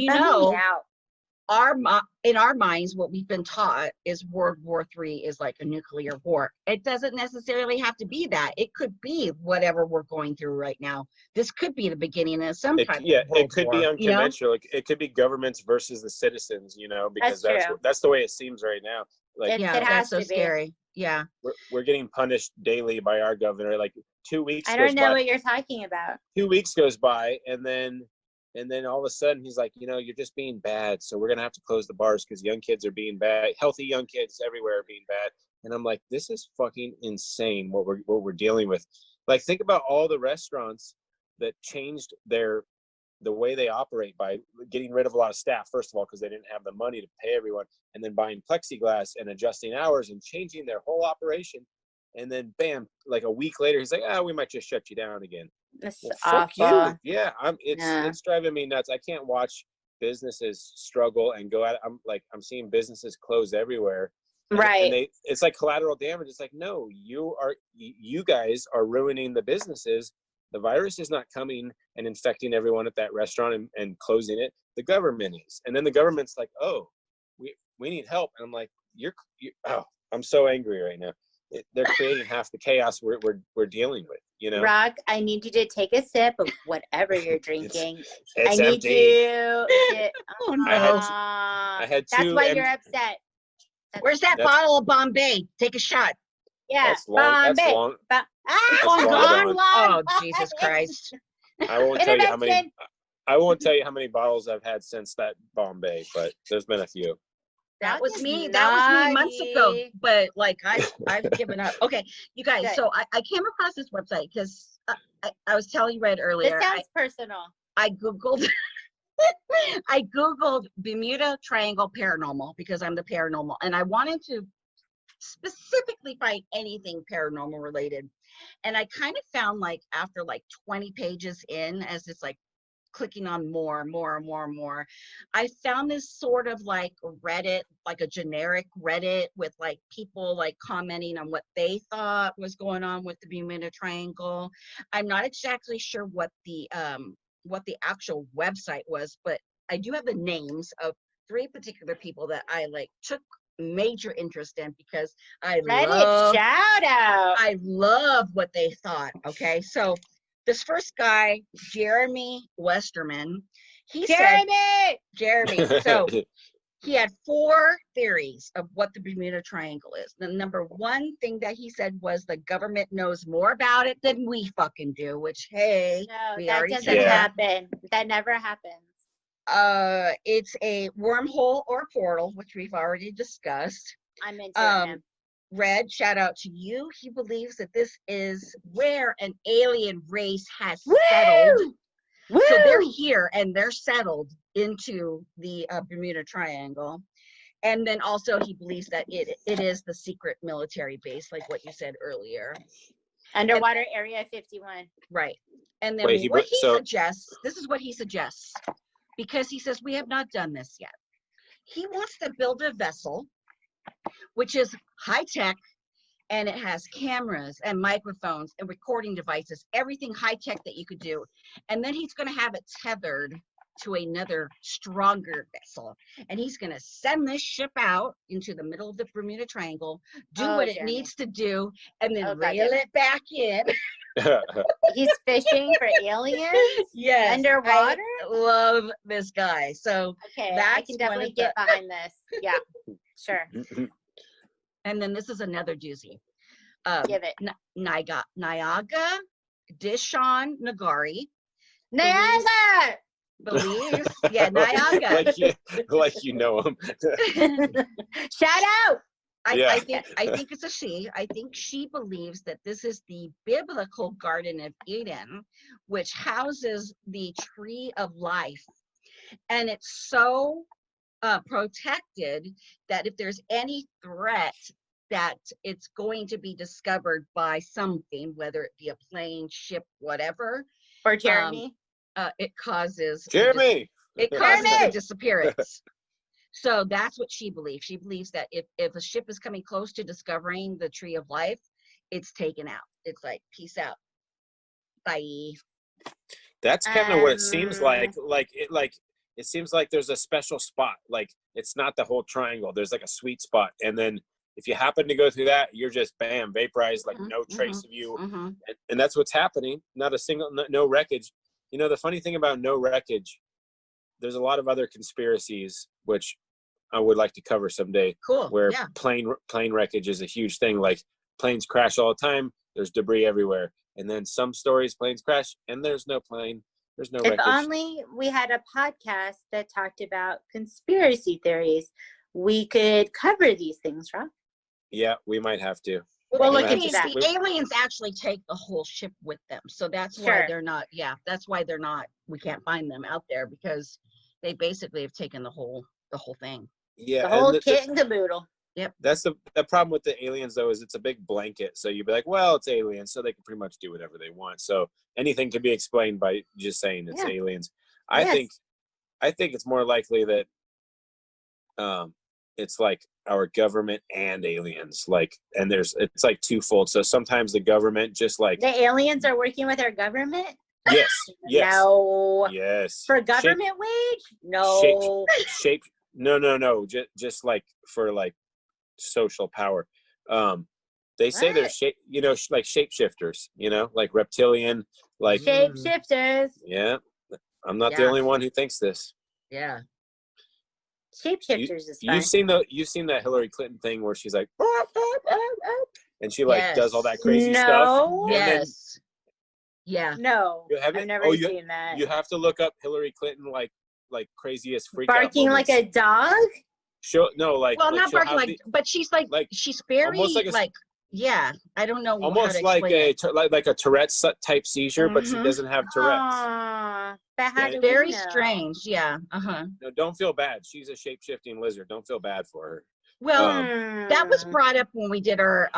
in our minds, what we've been taught is World War III is like a nuclear war. It doesn't necessarily have to be that. It could be whatever we're going through right now. This could be the beginning of some kind of world
it could
war,
be unconventional. It could be governments versus the citizens, because that's the way it seems right now. Like,
that's so scary. Yeah.
We're getting punished daily by our governor. Like 2 weeks.
I don't know what you're talking about.
2 weeks goes by, and then And then all of a sudden he's like, you're just being bad. So we're going to have to close the bars because young kids are being bad. Healthy young kids everywhere are being bad. And I'm like, this is fucking insane what we're dealing with. Like, think about all the restaurants that changed the way they operate by getting rid of a lot of staff, first of all, because they didn't have the money to pay everyone, and then buying plexiglass and adjusting hours and changing their whole operation. And then bam, like a week later, he's like, we might just shut you down again.
That's
Well,
awful.
fuck you. Yeah,
Yeah.
it's driving me nuts. I can't watch businesses struggle and go at it. I'm seeing businesses close everywhere.
Right.
And it's like collateral damage. It's like, no, you guys are ruining the businesses. The virus is not coming and infecting everyone at that restaurant and closing it. The government is. And then the government's like, we need help. And I'm like, I'm so angry right now. They're creating half the chaos we're dealing with,
Rock, I need you to take a sip of whatever you're drinking.
It's
I need
empty.
you to,
Oh, no.
I had
that's
two
why you're upset.
Where's that bottle of Bombay? Take a shot.
Yeah.
That's long. That's long.
That's
long gone.
Oh, Jesus Christ.
I won't tell you how many bottles I've had since that Bombay, but there's been a few.
That was me months ago, but like I've given up. Okay, you guys.
Good.
So I came across this website because I was telling you right earlier.
This sounds personal.
I googled. I googled Bermuda Triangle Paranormal because I'm the paranormal, and I wanted to specifically find anything paranormal related. And I kind of found, like, after like 20 pages in, as it's like clicking on more, I found this sort of like Reddit, like a generic Reddit with like people like commenting on what they thought was going on with the Bermuda Triangle. I'm not exactly sure what the actual website was, but I do have the names of 3 particular people that I like took major interest in because
shout out.
I love what they thought. Okay, so this first guy, Jeremy Westerman, Jeremy. So he had 4 theories of what the Bermuda Triangle is. The number 1 thing that he said was the government knows more about it than we fucking do, which, hey,
no, that doesn't happen. That never happens.
It's a wormhole or portal, which we've already discussed.
I'm into it.
Red, shout out to you. He believes that this is where an alien race has settled.
Woo!
So they're here and they're settled into the Bermuda Triangle. And then also he believes that it is the secret military base, like what you said earlier.
Underwater Area 51.
Right. And then this is what he suggests, because he says we have not done this yet. He wants to build a vessel which is high tech, and it has cameras and microphones and recording devices, everything high tech that you could do. And then he's going to have it tethered to another stronger vessel. And he's going to send this ship out into the middle of the Bermuda Triangle, do what it needs to do, and then reel it back in.
He's fishing for aliens?
Yes.
Underwater?
I love this guy. So
okay, I can definitely get behind this. Yeah, sure.
And then this is another doozy.
Give it.
Niagara Dishon Nagari.
Niagara!
Believes, yeah, Niagara.
like you know him.
Shout out!
I think it's a she. I think she believes that this is the biblical Garden of Eden, which houses the tree of life. And it's so protected that if there's any threat, that it's going to be discovered by something, whether it be a plane, ship, whatever.
Or Jeremy.
It causes
a
disappearance. So that's what she believes. She believes that if a ship is coming close to discovering the tree of life, it's taken out. It's like, peace out. Bye.
That's kind of what it seems like. It seems like there's a special spot. Like, it's not the whole triangle. There's like a sweet spot. And then if you happen to go through that, you're just bam, vaporized, like no trace of you. And that's what's happening. Not a single, no wreckage. You know, the funny thing about no wreckage, there's a lot of other conspiracies, which I would like to cover someday.
Cool.
Where plane wreckage is a huge thing. Like, planes crash all the time. There's debris everywhere. And then some stories, planes crash and there's no plane. There's no
If
wreckage.
only we had a podcast that talked about conspiracy theories, we could cover these things, Rob.
Yeah, we might have to.
Well,
the
look into
aliens,
that.
the aliens actually take the whole ship with them, so that's why
Sure.
they're not. Yeah, that's why they're not. We can't find them out there because they basically have taken the whole thing.
Yeah,
The whole
and
kit and caboodle.
that's the problem with the aliens, though, is it's a big blanket. So you'd be like, well, it's aliens, so they can pretty much do whatever they want. So anything can be explained by just saying it's
Yeah.
aliens.
Yes.
I think it's more likely that it's like our government and aliens, like, and it's like twofold. So sometimes the government just like,
The aliens are working with our government?
yes,
No.
yes,
For government wage? No.
shape, no, just like for like social power. They say they're
What?
like shapeshifters, like reptilian, like,
Shapeshifters.
yeah. I'm not the
Yeah.
only one who thinks this.
Yeah.
Shapeshifters is fun.
You've seen that Hillary Clinton thing where she's like, and she like does all that
Yes.
crazy stuff.
No.
And then
Yes. Yeah.
No.
you haven't-
I've never
oh,
seen that.
you have to look up Hillary Clinton like craziest freak
Barking
out
like
moments.
a dog?
No, like,
Well, not
she'll
barking
have
like, but she's like she's very
almost like
like,
a-
yeah. I don't know how
almost
to
like
explain it.
like a Tourette's type seizure, but she
Mhm.
doesn't have Tourette's.
Aw, but how
Yeah.
do we
Very
know?
strange. Yeah. Uh-huh.
No, don't feel bad. She's a shape-shifting lizard. Don't feel bad for her.
Well, that was
Hmm.
brought up when we did our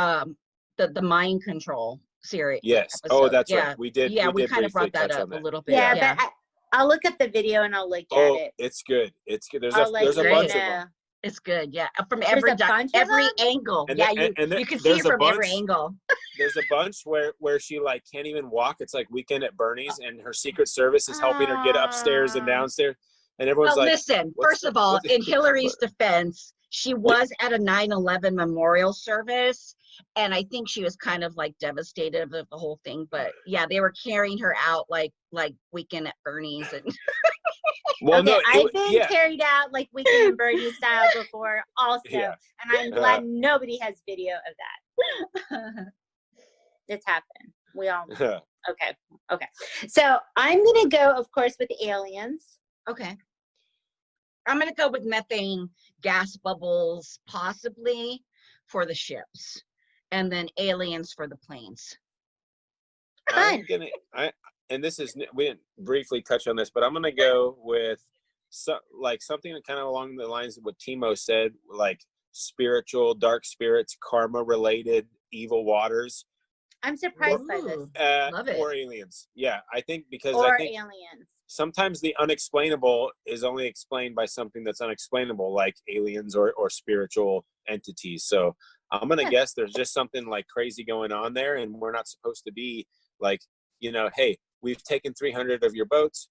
the mind control series.
Yes.
episode.
Oh, that's
yeah.
right. We did.
Yeah, we
did
kind of
briefly
brought that
touch
up
on
a
that.
little bit.
Yeah,
Yeah.
but I'll look up the video and I'll look
Oh,
at it.
it's good. It's good. There's
I'll let
a
you
bunch of
know.
them.
It's good. Yeah. From
There's
every
a bunch of
every
them?
angle.
And
yeah,
there- and
you can see
there's
it
a
from every
bunch-
angle.
There's a bunch where she like can't even walk. It's like Weekend at Bernie's, and her Secret Service is helping her get upstairs and
Aw.
downstairs, and everyone's
Well,
like,
listen,
what's
first
the-
of all,
what's the-
in Hillary's defense, she was at a 9/11 memorial service, and I think she was kind of like devastated of the whole thing. But yeah, they were carrying her out like Weekend at Bernie's, and
well,
Okay,
no,
I've been carried out like Weekend and Birdie style before also.
Yeah.
And I'm glad nobody has video of that. It's happened. We all Okay. So I'm gonna go, of course, with aliens.
okay. I'm gonna go with methane gas bubbles, possibly for the ships, and then aliens for the planes.
I'm gonna and this is, we didn't briefly touch on this, but I'm gonna go with something kind of along the lines of what Timo said, like spiritual, dark spirits, karma related, evil waters.
I'm surprised by this.
Ooh, love it.
Or aliens. Yeah, I think because
Or
I think
aliens.
sometimes the unexplainable is only explained by something that's unexplainable, like aliens or spiritual entities. So I'm gonna guess there's just something like crazy going on there, and we're not supposed to be like, hey, we've taken 300 of your boats.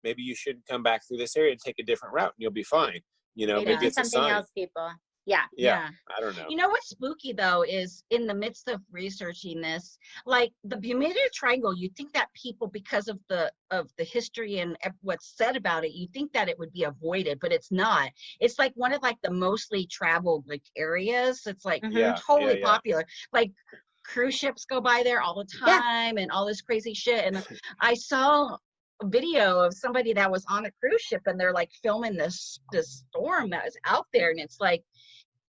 Maybe you should come back through this area and take a different route, and you'll be fine. Maybe
do
it's a
something
sign.
else, people. Yeah.
Yeah, I don't know.
You know what's spooky though is in the midst of researching this, like the Bermuda Triangle, you think that people, because of the history and what's said about it, you think that it would be avoided, but it's not. It's like one of like the mostly traveled like areas. It's like totally popular. Like cruise ships go by there all the time and all this crazy shit. And I saw a video of somebody that was on a cruise ship and they're like filming this storm that is out there, and it's like,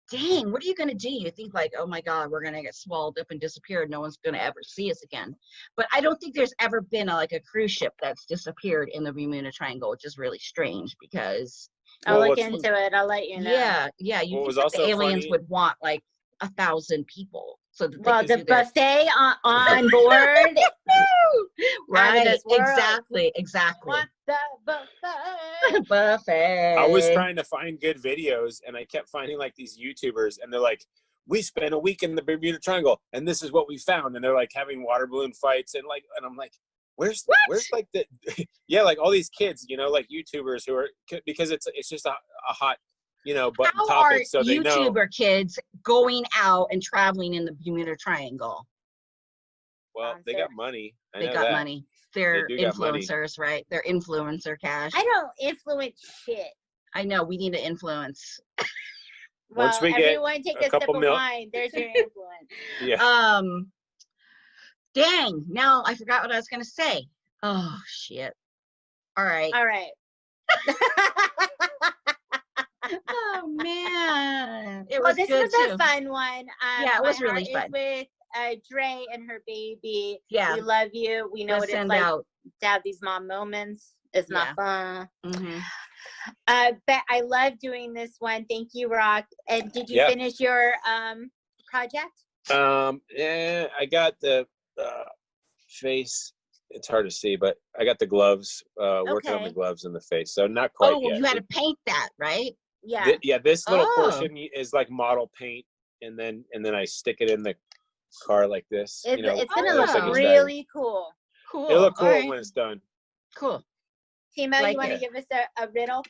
dang, what are you going to do? You think like, oh my God, we're going to get swallowed up and disappear. No one's going to ever see us again. But I don't think there's ever been a cruise ship that's disappeared in the Bermuda Triangle, which is really strange because.
I'll look into it. I'll let you know.
Yeah. You
What
think
was
that the
also
aliens
funny-
would want like 1,000 people. So that they
Well,
could
the
do their-
buffet on board.
right,
this world.
exactly.
Want the buffet.
Buffet.
I was trying to find good videos, and I kept finding like these YouTubers, and they're like, we spent a week in the Bermuda Triangle, and this is what we found. And they're like having water balloon fights, and I'm like, where's like the like all these kids, like YouTubers who are, because it's just a hot, button
How
topic.
are
So they know.
YouTuber kids going out and traveling in the Bermuda Triangle?
Well, they got money. I
They
know
got
that.
money. They're
They do got money.
influencers, right? They're influencer cash.
I don't influence shit.
I know, we need to influence.
Well,
Once we get
everyone take a sip
couple
of
mil-
wine. There's your influence.
Yeah.
Dang, now I forgot what I was gonna say. Oh shit. All right.
All right.
Oh man, it
Well,
was
this
good
was
too.
a fun one.
Yeah, it was
my
really
heart
fun.
is with Dre and her baby.
Yeah.
We love you. We know
Let's
what it's
send
like
out.
to have these mom moments. It's not fun.
Mm-hmm.
But I love doing this one. Thank you, Rock. And did you
Yeah.
finish your project?
Yeah, I got the face. It's hard to see, but I got the gloves. Working on the
Okay.
gloves and the face, so not quite
Oh,
yet.
you had to paint that, right?
Yeah.
This little
Oh.
portion is like model paint, and then I stick it in the car like this.
It's gonna
it
look
looks like it's
really cool.
Cool.
It'll look cool
All right.
when it's done.
Cool.
Timo,
Like
you want to
it.
give us a riddle?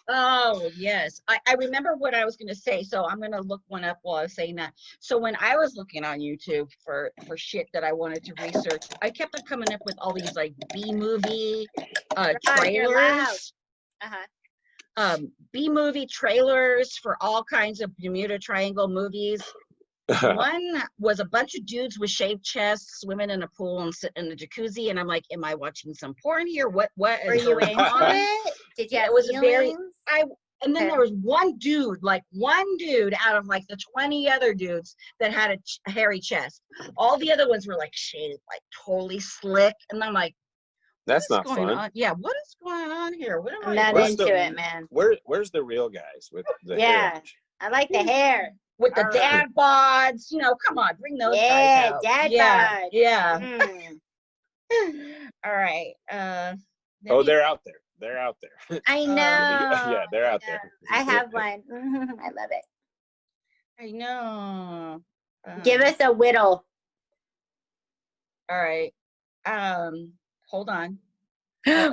Oh, yes. I remember what I was going to say, so I'm going to look one up while I was saying that. So when I was looking on YouTube for shit that I wanted to research, I kept on coming up with all these like B-movie
You're loud.
trailers.
Uh-huh.
B-movie trailers for all kinds of Bermuda Triangle movies. One was a bunch of dudes with shaved chests swimming in a pool and sitting in a jacuzzi, and I'm like, am I watching some porn here? What
Were
is
you
going
into
on?
it? Did you have
It was a very
feelings?
and then
Okay.
there was one dude out of like the 20 other dudes that had a hairy chest. All the other ones were like shaved, like totally slick, and I'm like,
That's not
going
fun.
on? Yeah, what is going on here? What am
I'm
I
not
Where's
into
the-
it, man.
Where's the real guys with the
Yeah.
hair?
I like the hair.
with the
All
dad bods? Come on, bring those
Yeah,
guys out.
dad
yeah,
bod.
yeah.
Mm.
All right.
Oh, they're out there. They're out there.
I know.
Yeah, they're out there.
I have one. I love it.
I know.
Give us a whittle.
All right. Hold on.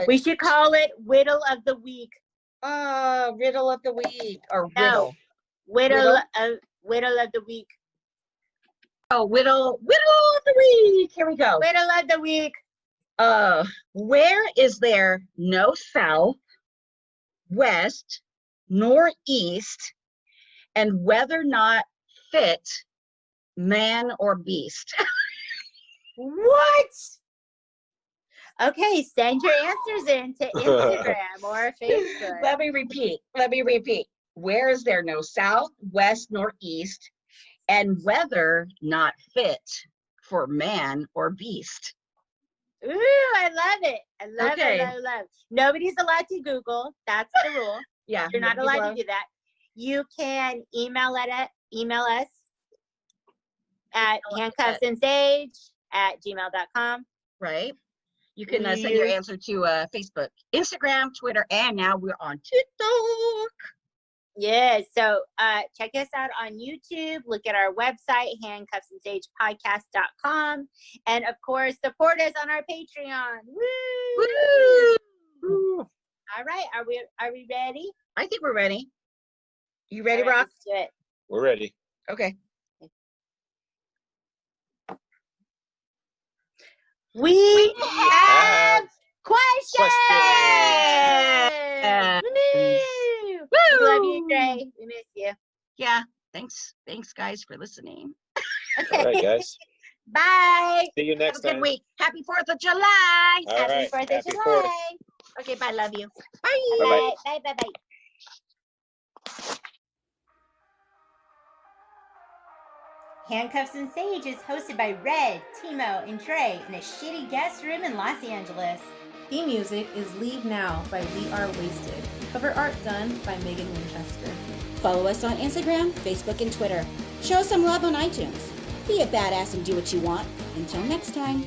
We should call it Whittle of the Week.
Riddle of the week or
No.
riddle.
Whittle of the Week.
Oh, whittle of the week. Here we go.
Whittle of the Week.
Where is there no south, west, nor east, and whether not fit, man or beast?
What? Okay, send your answers in to Instagram or Facebook.
Let me repeat. Where is there no south, west, nor east, and whether not fit for man or beast?
Ooh, I love it. I love
Okay.
it. Love. Nobody's allowed to Google. That's the rule.
Yeah.
You're not allowed to do that. You can email us at handcuffsandsage@gmail.com.
Right. You can send your answer to Facebook, Instagram, Twitter, and now we're on TikTok.
Yeah, so check us out on YouTube. Look at our website, handcuffsandsagepodcast.com. And of course, support us on our Patreon. Woo!
Woo!
All right, are we ready?
I think we're ready. You ready,
All right,
Rock?
let's do it.
We're ready.
Okay.
We have questions. Woo! We love you, Dre. We miss you.
Yeah. Thanks, guys, for listening.
All right, guys.
Bye.
See you
Have a
next
good
time.
week. Happy 4th of July.
All
Happy
right.
4th of
Happy
July.
4th.
Okay, bye. Love you. Bye.
Bye-bye.
Bye. Handcuffs and Sage is hosted by Red, Timo, and Trey in a shitty guest room in Los Angeles.
Theme music is Leave Now by We Are Wasted. Cover art done by Megan Winchester. Follow us on Instagram, Facebook, and Twitter. Show us some love on iTunes. Be a badass and do what you want. Until next time.